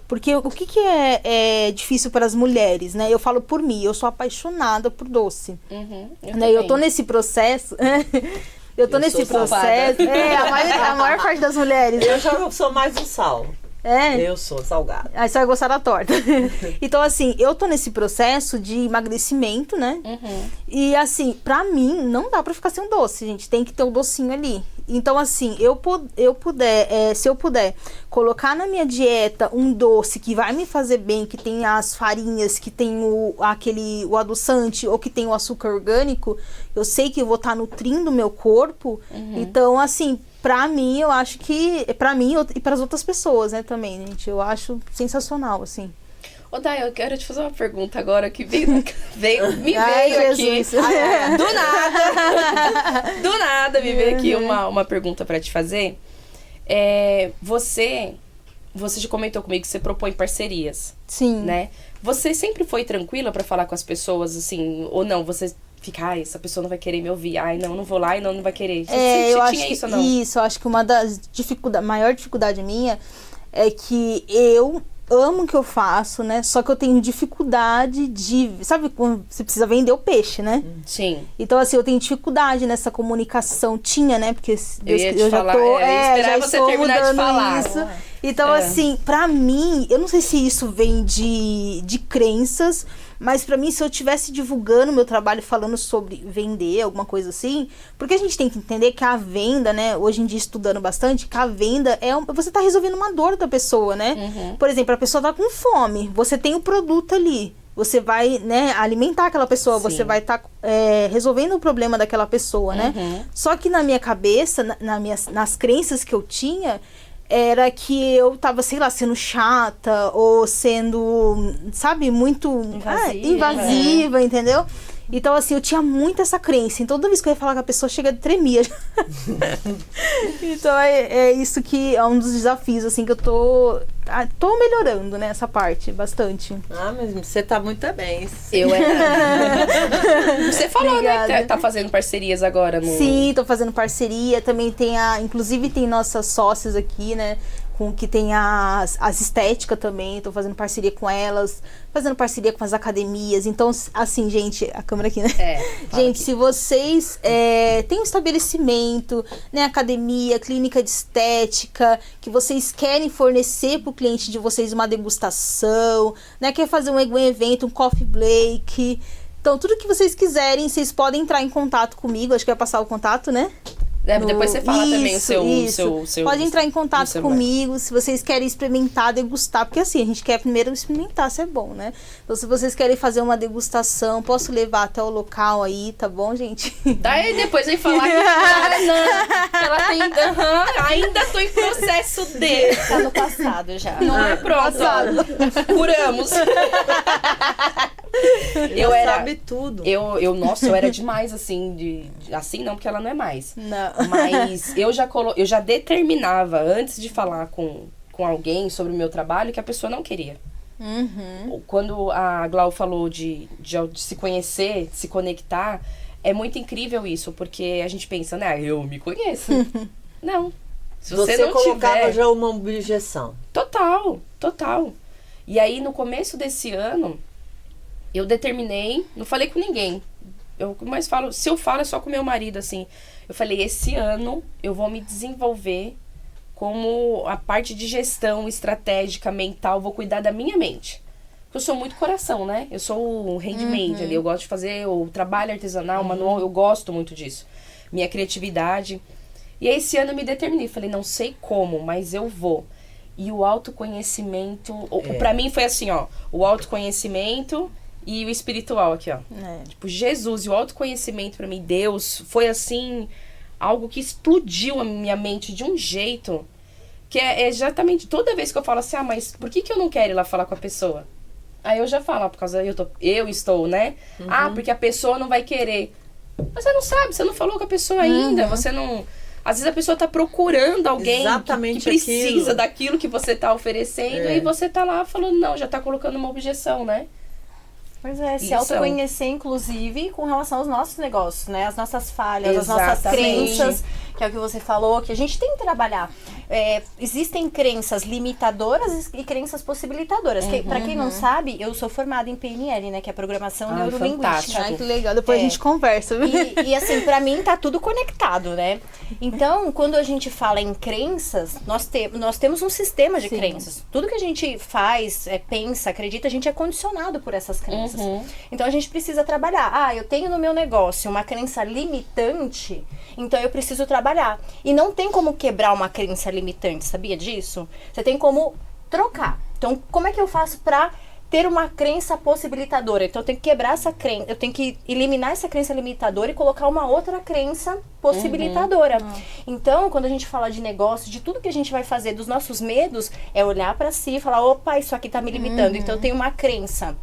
porque o que é difícil para as mulheres, né? Eu falo por mim, eu sou apaixonada por doce. Eu tô nesse processo... Eu tô nesse processo. A maior parte das mulheres. Eu já sou mais do sal. Eu sou salgada. Aí você vai gostar da torta. Então, assim, eu tô nesse processo de emagrecimento, né? E, assim, pra mim, não dá pra ficar sem um doce, gente. Tem que ter um docinho ali. Então, assim, se eu puder colocar na minha dieta um doce que vai me fazer bem, que tem as farinhas, que tem o adoçante ou que tem o açúcar orgânico, eu sei que eu vou estar nutrindo o meu corpo. Então, assim... Pra mim, eu acho que... Pra mim e para as outras pessoas, né, também, gente. Eu acho sensacional, assim. Ô, Dai, eu quero te fazer uma pergunta agora que veio aqui. Do nada me veio aqui uma pergunta pra te fazer. Você já comentou comigo que você propõe parcerias. Sim. Né? Você sempre foi tranquila pra falar com as pessoas, assim, ou não? Você... Fica, essa pessoa não vai querer me ouvir. Não vou lá e não vai querer. Você tinha isso ou não? Isso, eu acho que uma das maior dificuldade minha é que eu amo o que eu faço, né? Só que eu tenho dificuldade de... Sabe quando você precisa vender o peixe, né? Sim. Então, assim, eu tenho dificuldade nessa comunicação. Tinha, né? Porque eu já tô... esperar você terminar de falar. Isso. Então, assim, pra mim... Eu não sei se isso vem de crenças... Mas pra mim, se eu estivesse divulgando meu trabalho, falando sobre vender, alguma coisa assim... Porque a gente tem que entender que a venda, né? Hoje em dia, estudando bastante, que a venda você tá resolvendo uma dor da pessoa, né? Por exemplo, a pessoa tá com fome. Você tem o produto ali. Você vai, né, alimentar aquela pessoa. Sim. Você vai estar resolvendo o problema daquela pessoa, né? Só que na minha cabeça, nas crenças que eu tinha... era que eu tava, sei lá, sendo chata ou sendo, sabe, muito invasiva, entendeu? Então, assim, eu tinha muito essa crença. Então, toda vez que eu ia falar com a pessoa, chega de tremia. Então, é isso que é um dos desafios, assim, que eu tô melhorando, né, essa parte, bastante. Mas você tá muito bem. Você falou, obrigada, né, que tá fazendo parcerias agora. Sim, tô fazendo parceria. Também tem inclusive tem nossas sócias aqui, né, que tem as estéticas também, tô fazendo parceria com elas, fazendo parceria com as academias. Então, assim, gente, a câmera aqui, né? Gente, se vocês têm um estabelecimento, né, academia, clínica de estética, que vocês querem fornecer pro cliente de vocês uma degustação, né, quer fazer um evento, um coffee break, então, tudo que vocês quiserem, vocês podem entrar em contato comigo, acho que vai passar o contato, né? Depois você fala também o seu Pode entrar em contato comigo se vocês querem experimentar, degustar, porque assim, a gente quer primeiro experimentar se é bom, né? Então, se vocês querem fazer uma degustação, posso levar até o local aí, tá bom, gente? Daí depois vem falar que ela tem... ainda tô em processo de... Tá no passado já. Não é pronto. Curamos. Sabe tudo. Nossa, eu era demais, assim, assim não, porque ela não é mais. Não. Mas eu já determinava, antes de falar com alguém sobre o meu trabalho, que a pessoa não queria. Quando a Glau falou de se conhecer, de se conectar, é muito incrível isso, porque a gente pensa, né, eu me conheço. Não. Se você não colocava já uma objeção. Total. E aí, no começo desse ano, eu determinei, não falei com ninguém. Mas se eu falo é só com meu marido, assim. Eu falei, esse ano eu vou me desenvolver como a parte de gestão estratégica, mental, vou cuidar da minha mente. Porque eu sou muito coração, né? Eu sou handmade ali, eu gosto de fazer o trabalho artesanal, manual, eu gosto muito disso. Minha criatividade. E aí esse ano eu me determinei, falei, não sei como, mas eu vou. E o autoconhecimento, pra mim foi assim, ó, o autoconhecimento e o espiritual aqui, ó. Tipo, Jesus e o autoconhecimento pra mim, Deus, foi assim, algo que explodiu a minha mente de um jeito que é exatamente toda vez que eu falo assim, mas por que eu não quero ir lá falar com a pessoa? Aí eu já falo, por causa eu estou, né? Porque a pessoa não vai querer. Mas você não sabe, você não falou com a pessoa ainda, você não... Às vezes a pessoa tá procurando alguém que precisa daquilo que você tá oferecendo e você tá lá falando, não, já tá colocando uma objeção, né? Pois é, se autoconhecer, inclusive, com relação aos nossos negócios, né? As nossas falhas, as nossas crenças, que é o que você falou, que a gente tem que trabalhar. Existem crenças limitadoras e crenças possibilitadoras. Pra quem não sabe, eu sou formada em PNL, né? Que é Programação Neurolinguística. Ai, que legal. Depois a gente conversa. E assim, pra mim tá tudo conectado, né? Então, quando a gente fala em crenças, nós temos um sistema de crenças. Tudo que a gente faz, pensa, acredita, a gente é condicionado por essas crenças. Então, a gente precisa trabalhar. Eu tenho no meu negócio uma crença limitante, então eu preciso trabalhar. E não tem como quebrar uma crença limitante, sabia disso? Você tem como trocar. Então, como é que eu faço pra ter uma crença possibilitadora? Então, eu tenho que quebrar essa crença, eu tenho que eliminar essa crença limitadora e colocar uma outra crença possibilitadora. Então, quando a gente fala de negócio, de tudo que a gente vai fazer, dos nossos medos, é olhar pra si e falar, opa, isso aqui tá me limitando. Então, eu tenho uma crença.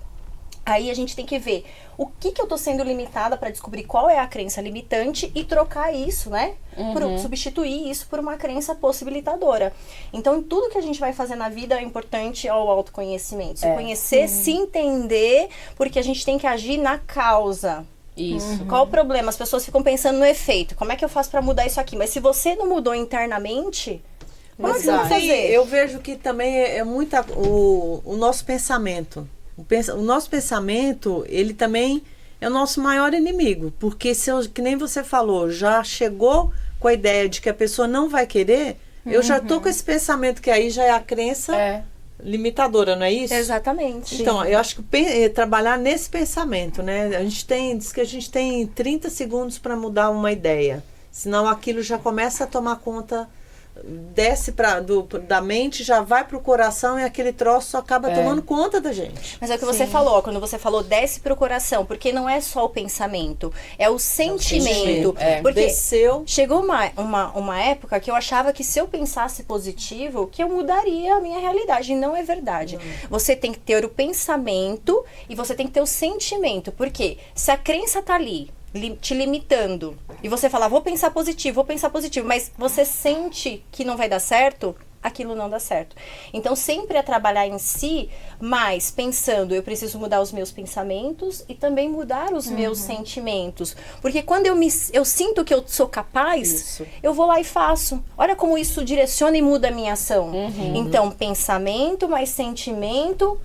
Aí a gente tem que ver o que eu tô sendo limitada para descobrir qual é a crença limitante e trocar isso, né? Substituir isso por uma crença possibilitadora. Então, em tudo que a gente vai fazer na vida é importante ao autoconhecimento. Se conhecer, se entender, porque a gente tem que agir na causa. Isso. Qual o problema? As pessoas ficam pensando no efeito. Como é que eu faço para mudar isso aqui? Mas se você não mudou internamente, como é que você vai fazer? Eu vejo que também é muito o nosso pensamento. O nosso pensamento, ele também é o nosso maior inimigo. Porque que nem você falou, já chegou com a ideia de que a pessoa não vai querer, eu já tô com esse pensamento que aí já é a crença limitadora, não é isso? Exatamente. Então, eu acho que trabalhar nesse pensamento, né? Diz que a gente tem 30 segundos para mudar uma ideia. Senão aquilo já começa a tomar conta desce da mente, já vai pro coração e aquele troço acaba tomando conta da gente. Mas é o que você falou, quando você falou desce pro coração, porque não é só o pensamento, é o sentimento. Porque desceu. Chegou uma época que eu achava que se eu pensasse positivo, que eu mudaria a minha realidade. E não é verdade. Você tem que ter o pensamento e você tem que ter o sentimento. Porque se a crença tá ali, te limitando, e você fala, vou pensar positivo, mas você sente que não vai dar certo, aquilo não dá certo. Então sempre é trabalhar em si, mas pensando, eu preciso mudar os meus pensamentos e também mudar os meus sentimentos. Porque quando eu sinto que eu sou capaz, eu vou lá e faço. Olha como isso direciona e muda a minha ação. Então, pensamento mais sentimento,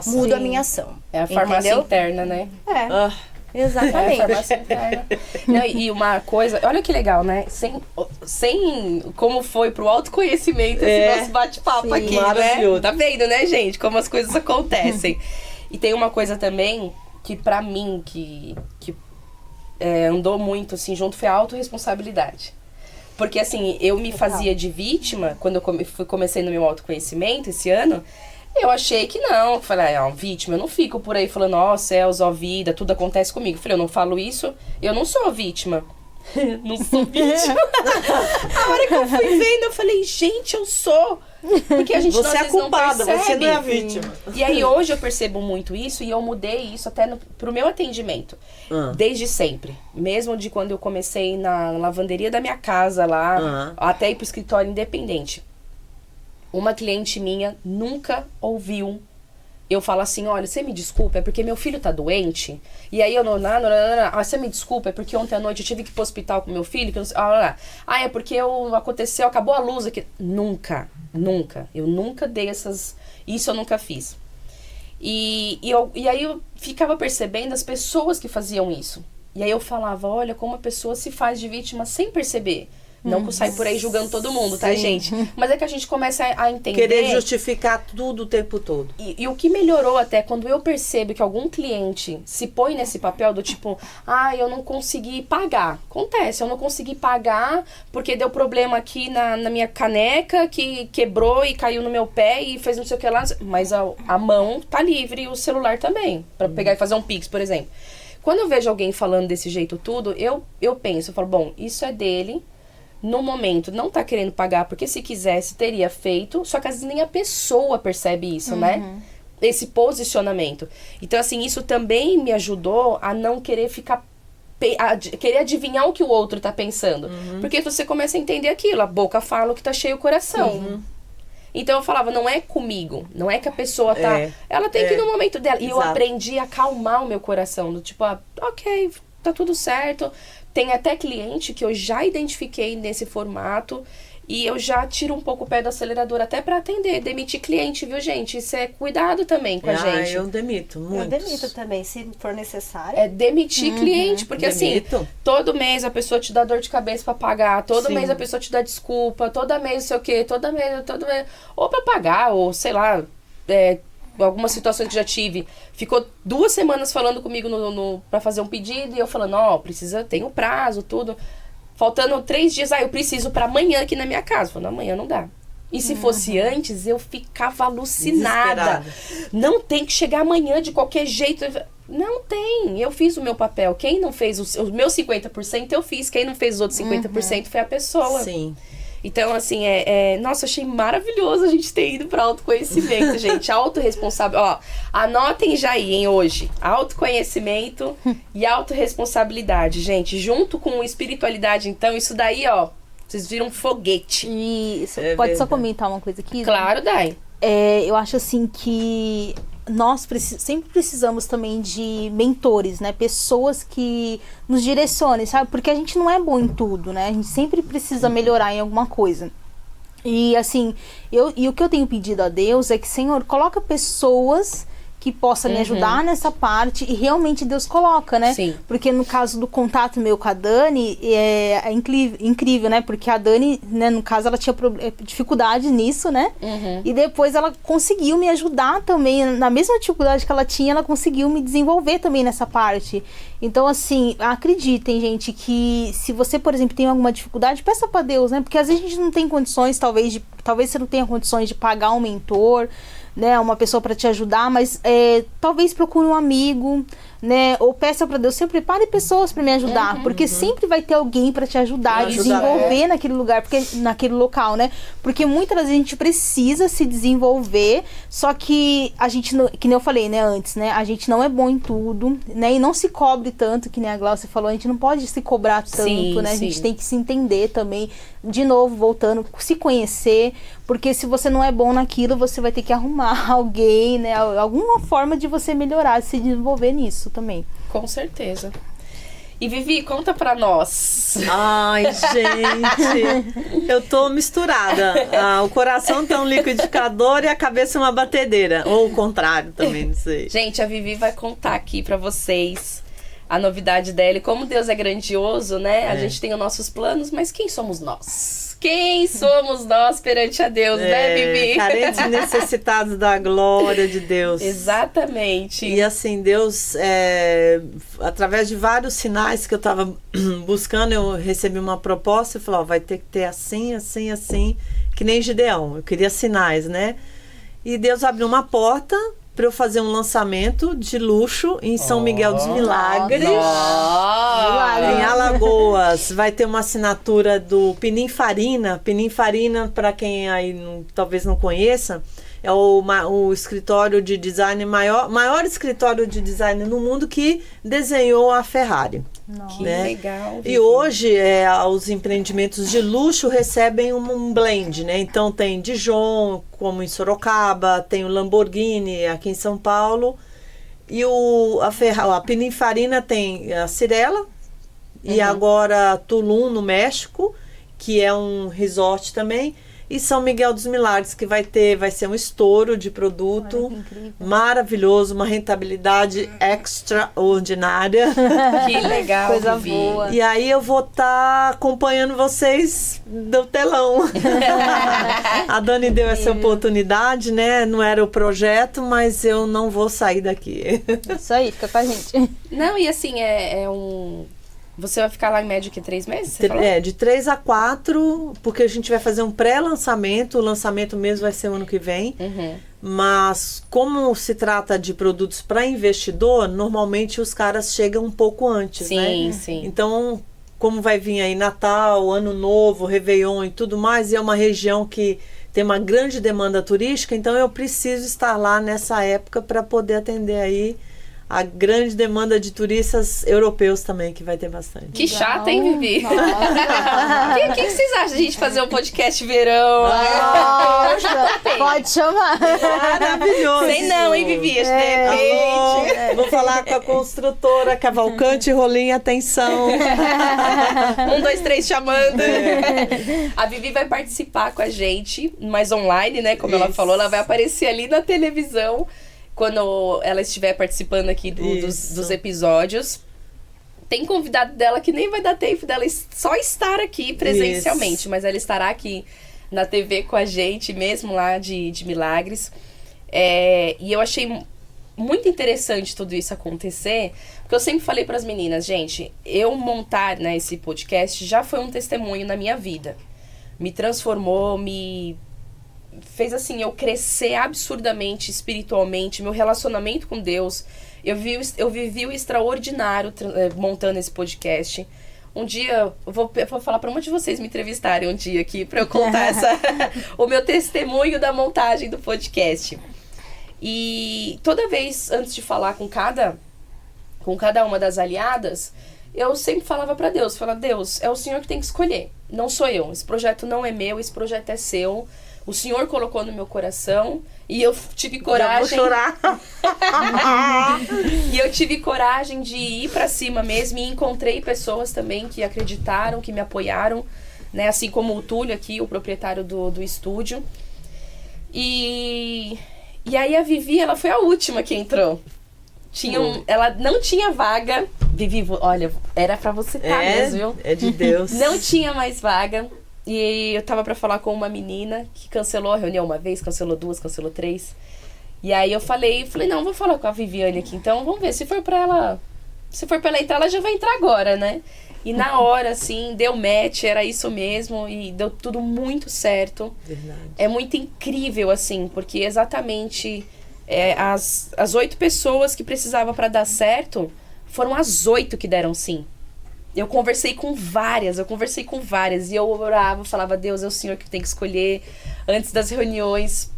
muda a minha ação. É a farmácia interna, né? Exatamente. Não, e uma coisa, olha que legal, né? Sem como foi pro autoconhecimento esse nosso bate-papo aqui, né? Tá vendo, né, gente? Como as coisas acontecem. E tem uma coisa também que pra mim, que andou muito assim junto, foi a autorresponsabilidade. Porque assim, eu me fazia de vítima, quando eu comecei no meu autoconhecimento esse ano. Eu achei que não, falei, vítima, eu não fico por aí falando, céus, vida, tudo acontece comigo. Falei, eu não falo isso, eu não sou vítima. Não sou vítima. A hora que eu fui vendo, eu falei, gente, eu sou. Porque a gente você às é vezes culpada, não percebe. você não é a vítima. E aí hoje eu percebo muito isso e eu mudei isso até pro meu atendimento. Desde sempre. Mesmo de quando eu comecei na lavanderia da minha casa lá, até ir pro escritório independente. Uma cliente minha nunca ouviu eu falo assim, olha, você me desculpa, é porque meu filho tá doente. E aí eu você me desculpa, é porque ontem à noite eu tive que ir pro hospital com meu filho. Que é porque aconteceu, acabou a luz aqui. Nunca. Eu nunca dei isso eu nunca fiz. E aí eu ficava percebendo as pessoas que faziam isso. E aí eu falava, olha, como a pessoa se faz de vítima sem perceber. Não que eu saia por aí julgando todo mundo, tá, gente? Mas é que a gente começa a entender... Querer justificar tudo o tempo todo. E o que melhorou até, quando eu percebo que algum cliente se põe nesse papel do tipo... eu não consegui pagar. Acontece, eu não consegui pagar porque deu problema aqui na minha caneca, que quebrou e caiu no meu pé e fez não sei o que lá. Mas a mão tá livre e o celular também. Pra pegar e fazer um Pix, por exemplo. Quando eu vejo alguém falando desse jeito tudo, eu penso, eu falo, bom, isso é dele... No momento, não tá querendo pagar, porque se quisesse, teria feito. Só que às vezes nem a pessoa percebe isso, né? Esse posicionamento. Então, assim, isso também me ajudou a não querer querer adivinhar o que o outro tá pensando. Porque você começa a entender aquilo. A boca fala o que tá cheio o coração. Então eu falava, não é comigo. Não é que a pessoa tá... Ela tem que ir no momento dela. E eu aprendi a acalmar o meu coração. Do tipo, ok, tá tudo certo. Tem até cliente que eu já identifiquei nesse formato e eu já tiro um pouco o pé do acelerador até pra atender. Demitir cliente, viu, gente? Isso é cuidado também com a gente. Eu demito, muito. Eu demito também, se for necessário. É demitir cliente, porque assim, todo mês a pessoa te dá dor de cabeça pra pagar, todo mês a pessoa te dá desculpa, todo mês não sei o quê, todo mês, ou pra pagar, ou sei lá, algumas situações que já tive, ficou 2 semanas falando comigo pra fazer um pedido, e eu falando, tem o prazo, tudo. Faltando 3 dias, eu preciso pra amanhã aqui na minha casa. Falando, amanhã não dá. E se fosse antes, eu ficava alucinada. Não tem que chegar amanhã de qualquer jeito. Não tem. Eu fiz o meu papel. Quem não fez os meus 50%, eu fiz. Quem não fez os outros 50% foi a pessoa. Sim. Então, assim, nossa, achei maravilhoso a gente ter ido para autoconhecimento, gente. Autorresponsável. Anotem já aí, hein, hoje. Autoconhecimento e autorresponsabilidade, gente. Junto com espiritualidade, então, isso daí, vocês viram um foguete. Isso. Pode só comentar uma coisa aqui? Claro, Dai. Eu acho, assim, que... nós sempre precisamos também de mentores, né? Pessoas que nos direcionem, sabe? Porque a gente não é bom em tudo, né? A gente sempre precisa melhorar em alguma coisa. E assim, o que eu tenho pedido a Deus é que, Senhor, coloca pessoas que possa me ajudar nessa parte, e realmente Deus coloca, né? Sim. Porque no caso do contato meu com a Dani, é incrível, né? Porque a Dani, né, no caso, ela tinha dificuldade nisso, né? E depois ela conseguiu me ajudar também, na mesma dificuldade que ela tinha, ela conseguiu me desenvolver também nessa parte. Então, assim, acreditem, gente, que se você, por exemplo, tem alguma dificuldade, peça pra Deus, né? Porque às vezes a gente não tem condições, talvez você não tenha condições de pagar um mentor, né, uma pessoa para te ajudar, mas talvez procure um amigo, né, ou peça para Deus, sempre prepare pessoas para me ajudar, porque sempre vai ter alguém para te ajudar a desenvolver naquele lugar, naquele local, né, porque muitas vezes a gente precisa se desenvolver, só que a gente, que nem eu falei, né, antes, né, a gente não é bom em tudo, né, e não se cobre tanto, que nem a Glaucia falou, a gente não pode se cobrar tanto, né, a gente tem que se entender também, de novo, voltando, se conhecer, porque se você não é bom naquilo, você vai ter que arrumar alguém, né? Alguma forma de você melhorar, de se desenvolver nisso também. Com certeza. E Vivi, conta pra nós. Ai, gente, eu tô misturada. O coração tem um liquidificador e a cabeça uma batedeira. Ou o contrário também, não sei. Gente, a Vivi vai contar aqui pra vocês a novidade dela. E como Deus é grandioso, né? A gente tem os nossos planos, mas quem somos nós? Quem somos nós perante a Deus, né, Bibi? Carentes e necessitados da glória de Deus. Exatamente. E assim, Deus, através de vários sinais que eu estava buscando, eu recebi uma proposta e falou, vai ter que ter assim, assim, assim, que nem Gideão. Eu queria sinais, né? E Deus abriu uma porta para eu fazer um lançamento de luxo em São Miguel dos Milagres. Em Alagoas. Vai ter uma assinatura do Pininfarina. Pininfarina, para quem aí talvez não conheça, é o escritório de design, maior escritório de design no mundo que desenhou a Ferrari. Que legal. E hoje os empreendimentos de luxo recebem um blend, né? Então tem Dijon, como em Sorocaba, tem o Lamborghini aqui em São Paulo, e a Pininfarina tem a Cirela, e agora Tulum, no México, que é um resort também, e São Miguel dos Milagres, que vai ser um estouro de produto maravilhoso, uma rentabilidade extraordinária. Que legal, coisa Vivi. boa. E aí eu vou estar acompanhando vocês do telão. A Dani deu essa oportunidade, né? Não era o projeto, mas eu não vou sair daqui. Isso aí, fica com a gente. Não, e assim, você vai ficar lá em média que 3 meses? Você falou? De 3 a 4, porque a gente vai fazer um pré-lançamento. O lançamento mesmo vai ser o ano que vem. Mas como se trata de produtos para investidor, normalmente os caras chegam um pouco antes, né? Sim. Então, como vai vir aí Natal, Ano Novo, Réveillon e tudo mais, e é uma região que tem uma grande demanda turística, então eu preciso estar lá nessa época para poder atender aí a grande demanda de turistas europeus também, que vai ter bastante. Que chata, hein, Vivi? O que vocês acham de a gente fazer um podcast verão? Nossa, pode chamar. Maravilhoso. Sei não, hein, Vivi? Acho que de repente. Alô, vou falar com a construtora Cavalcante, Rolim, atenção. 1, 2, 3 chamando. A Vivi vai participar com a gente, mas online, né? Como ela falou, ela vai aparecer ali na televisão quando ela estiver participando aqui dos episódios. Tem convidado dela que nem vai dar tempo dela só estar aqui presencialmente, mas ela estará aqui na TV com a gente, mesmo lá de Milagres. E eu achei muito interessante tudo isso acontecer, porque eu sempre falei para as meninas, gente, eu montar, né, esse podcast já foi um testemunho na minha vida. Me transformou, fez assim, eu crescer absurdamente espiritualmente, meu relacionamento com Deus. Eu vivi o extraordinário montando esse podcast. Um dia, eu vou falar para um monte de vocês me entrevistarem um dia aqui para eu contar o meu testemunho da montagem do podcast. E toda vez, antes de falar com cada uma das aliadas, eu sempre falava para Deus, Deus, é o Senhor que tem que escolher, não sou eu. Esse projeto não é meu, esse projeto é seu. O Senhor colocou no meu coração e eu tive coragem. Já vou chorar. E eu tive coragem de ir pra cima mesmo, e encontrei pessoas também que acreditaram, que me apoiaram, né? Assim como o Túlio aqui, o proprietário do estúdio. E E aí a Vivi, ela foi a última que entrou. Ela não tinha vaga. Vivi, olha, era pra você estar mesmo, viu? É de Deus. Não tinha mais vaga. E eu tava pra falar com uma menina que cancelou a reunião uma vez, cancelou 2, cancelou 3. E aí eu falei, não, vou falar com a Viviane aqui, então vamos ver, se for pra ela entrar, ela já vai entrar agora, né? E na hora, assim, deu match, era isso mesmo, e deu tudo muito certo. Verdade. É muito incrível, assim, porque exatamente as 8 pessoas que precisava pra dar certo, foram as 8 que deram sim. Eu conversei com várias, e eu orava, falava, Deus, é o Senhor que tem que escolher antes das reuniões.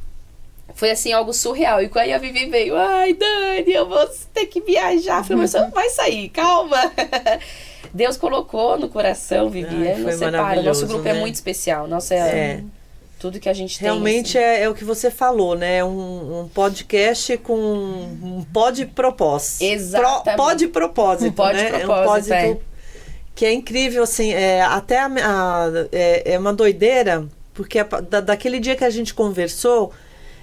Foi, assim, algo surreal. E aí a Vivi veio, ai, Dani, eu vou ter que viajar. Falei, mas você vai sair, calma. Deus colocou no coração, Vivi, não separa. Nosso grupo, né? É muito especial. Nossa, tudo que a gente realmente tem. Assim. É o que você falou, né? Um podcast com um pod propósito. Exatamente. Pod propósito, um pod né? propósito, que é incrível, assim, até é uma doideira, porque daquele dia que a gente conversou,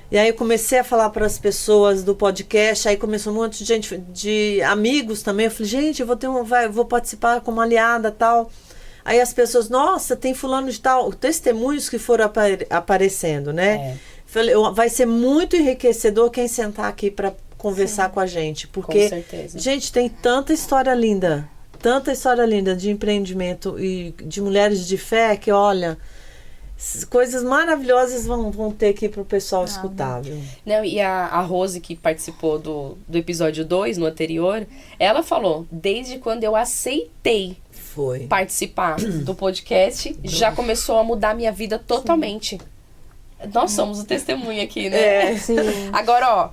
e aí eu comecei a falar para as pessoas do podcast, aí começou um monte de gente, de amigos também, eu falei, gente, eu vou participar como aliada e tal. Aí as pessoas, nossa, tem fulano de tal, testemunhos que foram aparecendo, né? Falei, vai ser muito enriquecedor quem sentar aqui para conversar com a gente, porque, com certeza. Gente, tem tanta história linda de empreendimento e de mulheres de fé que, olha, coisas maravilhosas vão ter aqui pro pessoal escutar, viu? Não, e a Rose, que participou do episódio 2, no anterior, ela falou, desde quando eu aceitei participar do podcast, já começou a mudar minha vida totalmente. Sim. Nós somos o testemunho aqui, né? Sim. Agora, ó,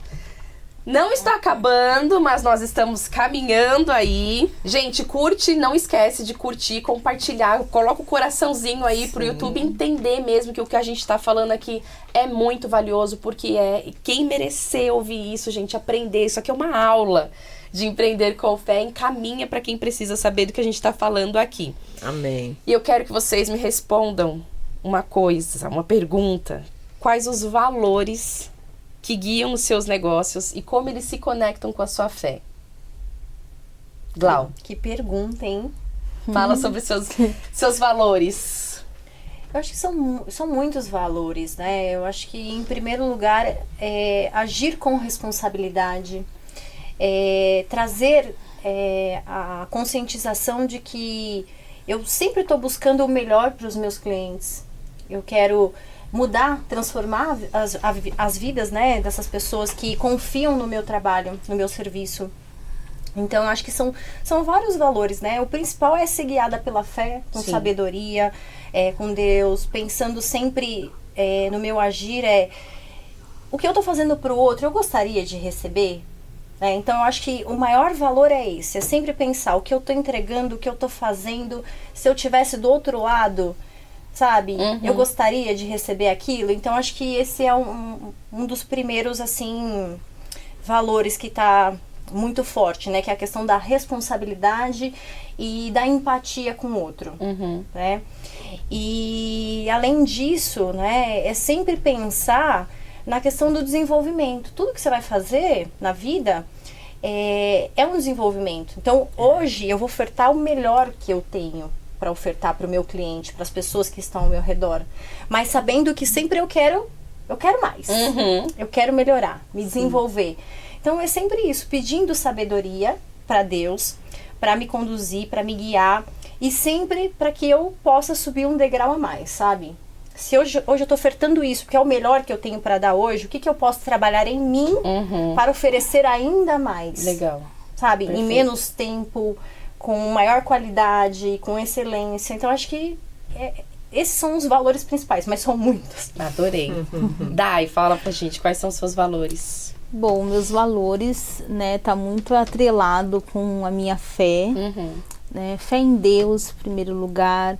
não está acabando, mas nós estamos caminhando aí. Gente, curte, não esquece de curtir, compartilhar, coloca o coraçãozinho aí pro YouTube entender mesmo que o que a gente tá falando aqui é muito valioso, porque quem merecer ouvir isso, gente, aprender, isso aqui é uma aula de empreender com fé, encaminha para quem precisa saber do que a gente tá falando aqui. Amém. E eu quero que vocês me respondam uma pergunta. Quais os valores que guiam os seus negócios e como eles se conectam com a sua fé? Glau. Que pergunta, hein? Fala sobre seus valores. Eu acho que são muitos valores, né? Eu acho que, em primeiro lugar, agir com responsabilidade, trazer a conscientização de que eu sempre estou buscando o melhor para os meus clientes. Eu quero mudar, transformar as vidas, né, dessas pessoas que confiam no meu trabalho, no meu serviço. Então, eu acho que são vários valores, né? O principal é ser guiada pela fé, com sabedoria, com Deus, pensando sempre no meu agir, o que eu estou fazendo para o outro, eu gostaria de receber? Então, eu acho que o maior valor é esse, é sempre pensar o que eu estou entregando, o que eu estou fazendo, se eu tivesse do outro lado, sabe? Eu gostaria de receber aquilo. Então, acho que esse é um dos primeiros, assim, valores que está muito forte, né? Que é a questão da responsabilidade e da empatia com o outro, né? E, além disso, né? É sempre pensar na questão do desenvolvimento. Tudo que você vai fazer na vida é um desenvolvimento. Então, hoje, eu vou ofertar o melhor que eu tenho para ofertar para o meu cliente, para as pessoas que estão ao meu redor. Mas sabendo que sempre eu quero mais. Eu quero melhorar, me desenvolver. Então, é sempre isso, pedindo sabedoria para Deus, para me conduzir, para me guiar, e sempre para que eu possa subir um degrau a mais, sabe? Se hoje eu estou ofertando isso, que é o melhor que eu tenho para dar hoje, o que eu posso trabalhar em mim para oferecer ainda mais? Legal. Sabe? Perfeito. Em menos tempo, com maior qualidade, com excelência. Então, acho que esses são os valores principais, mas são muitos. Adorei. Dai, fala pra gente, quais são os seus valores? Bom, meus valores, né, tá muito atrelado com a minha fé, né? Fé em Deus, em primeiro lugar.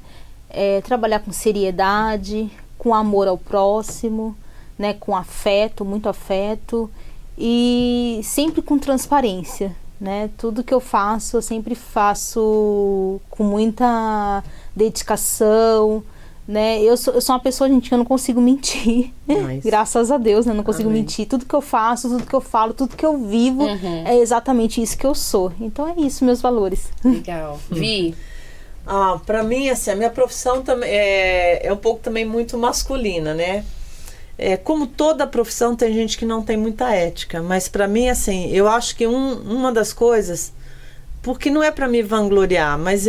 Trabalhar com seriedade, com amor ao próximo, né, com afeto, muito afeto, e sempre com transparência, né? Tudo que eu faço, eu sempre faço com muita dedicação, né? Eu sou uma pessoa, gente, que eu não consigo mentir. Graças a Deus, né? Eu não consigo mentir. Tudo que eu faço, tudo que eu falo, tudo que eu vivo é exatamente isso que eu sou. Então é isso, meus valores. Legal. Vi? Pra mim, assim, a minha profissão também é um pouco também muito masculina, né? Como toda profissão, tem gente que não tem muita ética. Mas pra mim, assim, eu acho que uma das coisas... Porque não é pra me vangloriar, mas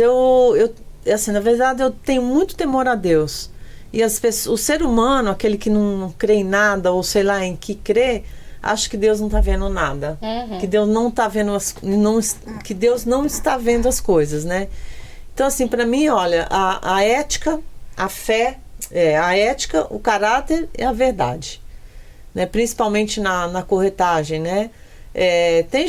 assim, na verdade, eu tenho muito temor a Deus. E as pessoas, o ser humano, aquele que não crê em nada, ou sei lá, em que crê, acha que Deus não está vendo nada. Que Deus não está vendo que Deus não está vendo as coisas, né? Então, assim, para mim, olha, a ética, a fé, a ética, o caráter e a verdade. Né? Principalmente na corretagem, né? Tem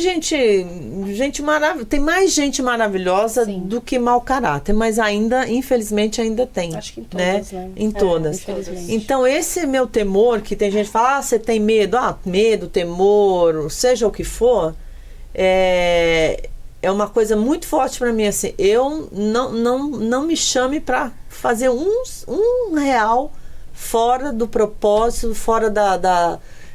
tem mais gente maravilhosa do que mau caráter, mas ainda, infelizmente, ainda tem. Acho que em todas, né? Em todas. Então, esse meu temor, que tem gente que fala, você tem medo, medo, temor, seja o que for, é uma coisa muito forte para mim, assim, eu não me chame para fazer um real fora do propósito, fora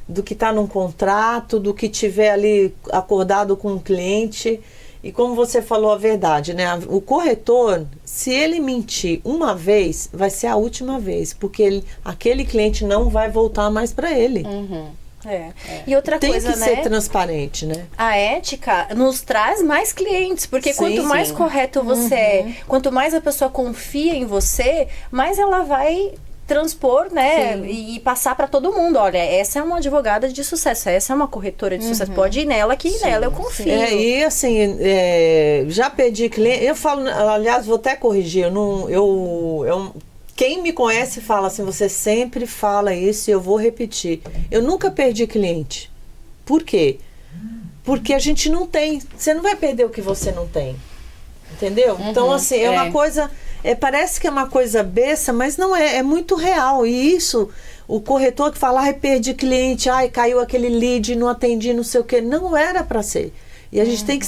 do que está num contrato, do que tiver ali acordado com o cliente. E como você falou a verdade, né? O corretor, se ele mentir uma vez, vai ser a última vez, porque aquele cliente não vai voltar mais para ele. E outra coisa, né? Tem que ser transparente, né? A ética nos traz mais clientes, porque quanto mais correto você é, quanto mais a pessoa confia em você, mais ela vai transpor, né, e passar para todo mundo. Olha, essa é uma advogada de sucesso, essa é uma corretora de sucesso, pode ir nela, que nela eu confio. E assim, já perdi cliente, eu falo, aliás, vou até corrigir, quem me conhece fala assim, você sempre fala isso e eu vou repetir. Eu nunca perdi cliente. Por quê? Porque a gente não tem, você não vai perder o que você não tem. Entendeu? Então, assim, é uma coisa... parece que é uma coisa besta, mas não é muito real. E isso, o corretor que fala, perdi cliente, caiu aquele lead, não atendi, não sei o quê, não era para ser. E a gente tem que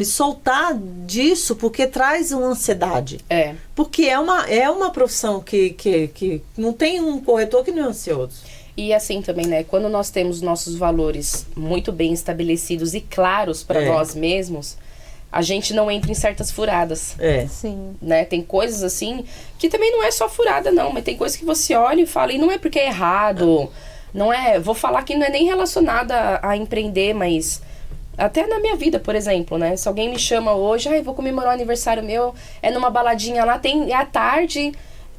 soltar disso, porque traz uma ansiedade. Porque é uma profissão que não tem um corretor que não é ansioso. E assim também, né, quando nós temos nossos valores muito bem estabelecidos e claros para nós mesmos, a gente não entra em certas furadas. Sim. Né? Tem coisas assim, que também não é só furada, não. Mas tem coisas que você olha e fala, e não é porque é errado. Não é, vou falar que não é nem relacionada a empreender, mas até na minha vida, por exemplo, né? Se alguém me chama hoje, vou comemorar o aniversário meu, numa baladinha lá, é à tarde,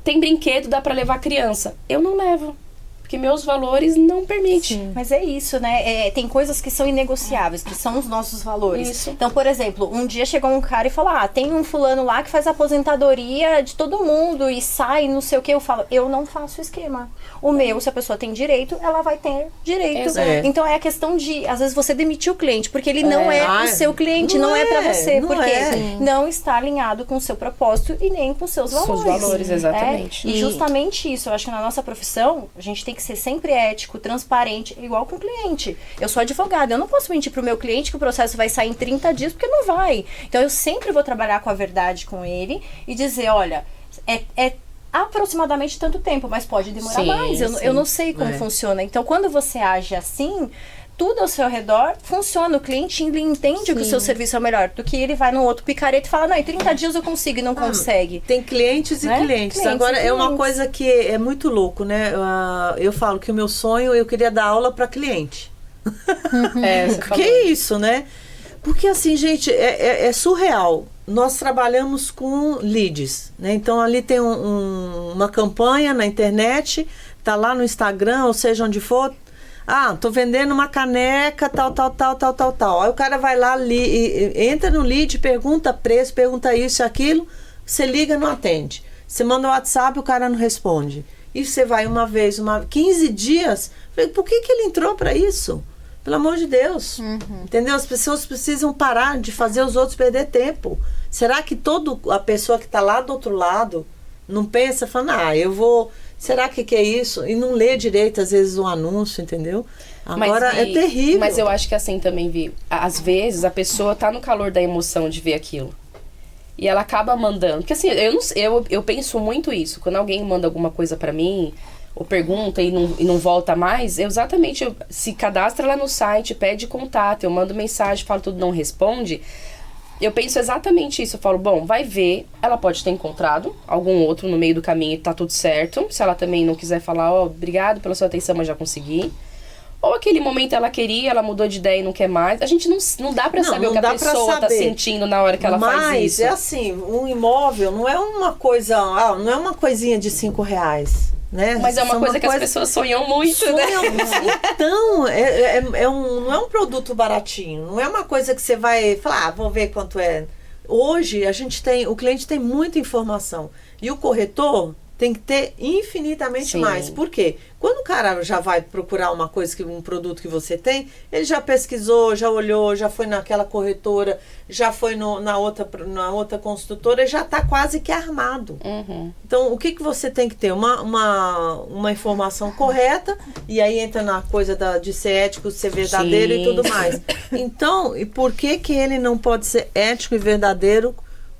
tem brinquedo, dá pra levar criança. Eu não levo. Porque meus valores não permitem. Mas é isso, né? Tem coisas que são inegociáveis, que são os nossos valores. Isso. Então, por exemplo, um dia chegou um cara e falou, tem um fulano lá que faz aposentadoria de todo mundo e sai, não sei o que. Eu falo, eu não faço esquema. O meu, se a pessoa tem direito, ela vai ter direito. Então, é a questão de, às vezes, você demitir o cliente, porque ele não é o seu cliente, não é pra você. Porque não está alinhado com o seu propósito e nem com os seus valores. Seus valores, exatamente. E justamente isso, eu acho que na nossa profissão, a gente tem que ser sempre ético, transparente, igual com o cliente. Eu sou advogada, eu não posso mentir pro meu cliente que o processo vai sair em 30 dias, porque não vai. Então, eu sempre vou trabalhar com a verdade com ele e dizer, olha, é aproximadamente tanto tempo, mas pode demorar mais. Eu não sei como funciona. Então, quando você age assim, tudo ao seu redor funciona. O cliente ele entende que o seu serviço é o melhor, do que ele vai no outro picareta e fala, não, em 30 dias eu consigo e não consegue. Tem clientes e clientes. Agora, é uma coisa que é muito louco, né? Eu falo que o meu sonho, eu queria dar aula para cliente. Que isso, né? Porque assim, gente, é surreal. Nós trabalhamos com leads, né? Então, ali tem uma campanha na internet, tá lá no Instagram, ou seja, onde for. Tô vendendo uma caneca, tal. Aí o cara vai lá, entra no lead, pergunta preço, pergunta isso e aquilo, você liga, não atende. Você manda o WhatsApp, o cara não responde. E você vai uma vez, 15 dias, por que ele entrou para isso? Pelo amor de Deus. Entendeu? As pessoas precisam parar de fazer os outros perder tempo. Será que a pessoa que está lá do outro lado não pensa, falando, eu vou... Será que é isso? E não lê direito, às vezes, o anúncio, entendeu? Agora, é terrível. Mas eu acho que assim também, Vi, às vezes a pessoa tá no calor da emoção de ver aquilo. e ela acaba mandando. Porque assim, eu penso muito isso. Quando alguém manda alguma coisa pra mim, ou pergunta e não volta mais, eu se cadastra lá no site, pede contato, eu mando mensagem, falo tudo, não responde. Eu penso exatamente isso. Eu falo, bom, vai ver, ela pode ter encontrado algum outro no meio do caminho e tá tudo certo. Se ela também não quiser falar, obrigado pela sua atenção, mas já consegui. Ou aquele momento ela queria, ela mudou de ideia e não quer mais. A gente não dá pra saber o que a pessoa tá sentindo na hora que ela faz isso. Mas é assim, um imóvel não é uma coisa, não é uma coisinha de R$5, né? Mas é uma coisa que as pessoas sonham muito, né? Então, não é um produto baratinho. Não é uma coisa que você vai falar, vou ver quanto é. Hoje, o cliente tem muita informação. E o corretor tem que ter infinitamente mais. Por quê? Quando o cara já vai procurar um produto que você tem, ele já pesquisou, já olhou, já foi naquela corretora, já foi na outra construtora, já está quase que armado. Então, o que você tem que ter? Uma informação correta, e aí entra na coisa de ser ético, ser verdadeiro e tudo mais. Então, e por que ele não pode ser ético e verdadeiro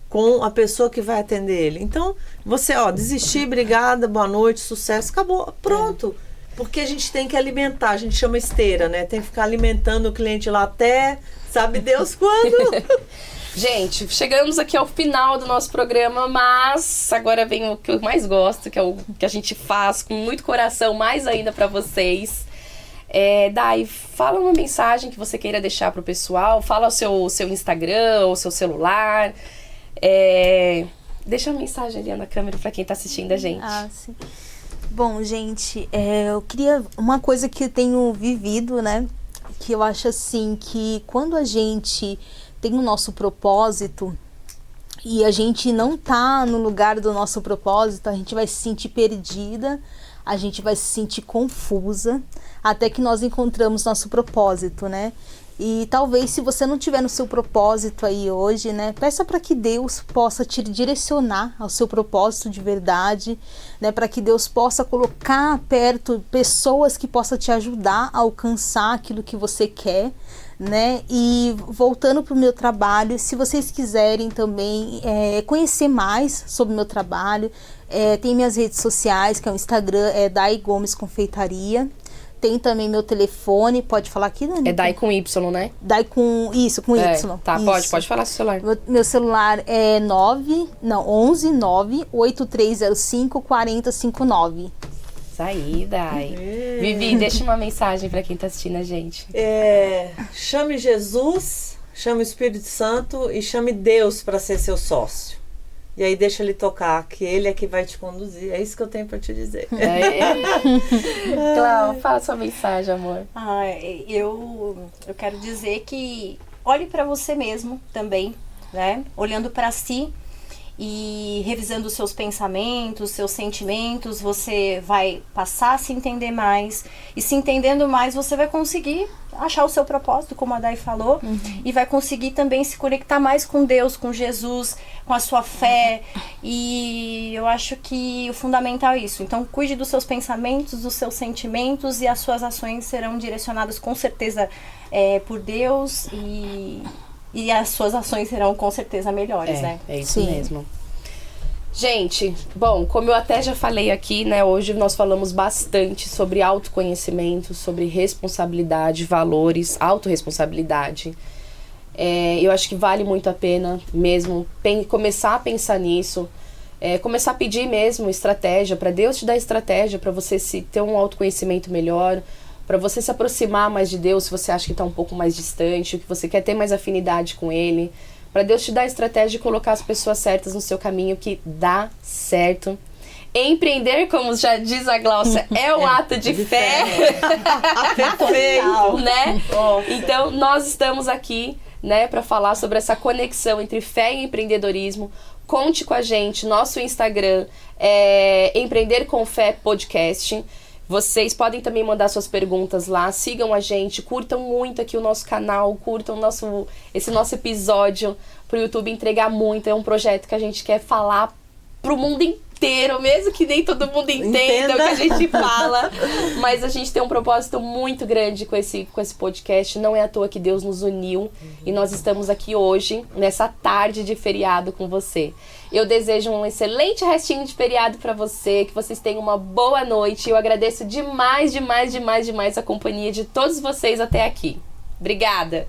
com a pessoa que vai atender ele? Então, você, desistir, obrigada, boa noite, sucesso, acabou, pronto. Porque a gente tem que alimentar, a gente chama esteira, né? Tem que ficar alimentando o cliente lá até, sabe Deus quando. Gente, chegamos aqui ao final do nosso programa, mas agora vem o que eu mais gosto, que é o que a gente faz com muito coração, mais ainda pra vocês. Dai, fala uma mensagem que você queira deixar pro pessoal, fala o seu Instagram, o seu celular. Deixa uma mensagem ali na câmera pra quem tá assistindo a gente. Sim. Bom, gente, eu queria... Uma coisa que eu tenho vivido, né? Que eu acho assim, que quando a gente tem o nosso propósito e a gente não tá no lugar do nosso propósito, a gente vai se sentir perdida, a gente vai se sentir confusa, até que nós encontramos nosso propósito, né? E talvez, se você não tiver no seu propósito aí hoje, né, peça para que Deus possa te direcionar ao seu propósito de verdade, né, para que Deus possa colocar perto pessoas que possam te ajudar a alcançar aquilo que você quer, né? E voltando para o meu trabalho, se vocês quiserem também conhecer mais sobre o meu trabalho, tem minhas redes sociais, que é o Instagram, Dai Gomes Confeitaria. Tem também meu telefone, pode falar aqui, Dani? É Dai com Y, né? Dai com Y. Tá, isso. Pode falar seu celular. Meu celular é 11 98305 4059. Isso aí, Dai. Vivi, deixa uma mensagem pra quem tá assistindo a gente. Chame Jesus, chame o Espírito Santo e chame Deus para ser seu sócio. E aí deixa ele tocar, que ele é que vai te conduzir. É isso que eu tenho para te dizer. Cláudia, fala sua mensagem, amor. Eu quero dizer que olhe para você mesmo também, né? Olhando para si e revisando os seus pensamentos, seus sentimentos, você vai passar a se entender mais. E se entendendo mais, você vai conseguir achar o seu propósito, como a Dai falou, e vai conseguir também se conectar mais com Deus, com Jesus, com a sua fé. E eu acho que o fundamental é isso. Então, cuide dos seus pensamentos, dos seus sentimentos, e as suas ações serão direcionadas com certeza por Deus, e as suas ações serão com certeza melhores, né? É isso mesmo. Gente, bom, como eu até já falei aqui, né, hoje nós falamos bastante sobre autoconhecimento, sobre responsabilidade, valores, autorresponsabilidade. Eu acho que vale muito a pena mesmo começar a pensar nisso, começar a pedir mesmo estratégia, para Deus te dar estratégia, para você ter um autoconhecimento melhor, para você se aproximar mais de Deus, se você acha que está um pouco mais distante, que você quer ter mais afinidade com Ele, para Deus te dar a estratégia de colocar as pessoas certas no seu caminho, que dá certo. Empreender, como já diz a Glaucia, é um ato de fé. Perfeito, né? Então, nós estamos aqui, né, para falar sobre essa conexão entre fé e empreendedorismo. Conte com a gente, nosso Instagram é Empreender com Fé Podcast. Vocês podem também mandar suas perguntas lá, sigam a gente, curtam muito aqui o nosso canal, curtam esse nosso episódio pro YouTube entregar muito. É um projeto que a gente quer falar pro mundo inteiro inteiro, mesmo que nem todo mundo entenda o que a gente fala. Mas a gente tem um propósito muito grande com esse podcast. Não é à toa que Deus nos uniu e nós estamos aqui hoje, nessa tarde de feriado com você. Eu desejo um excelente restinho de feriado para você, que vocês tenham uma boa noite. Eu agradeço demais a companhia de todos vocês até aqui. Obrigada!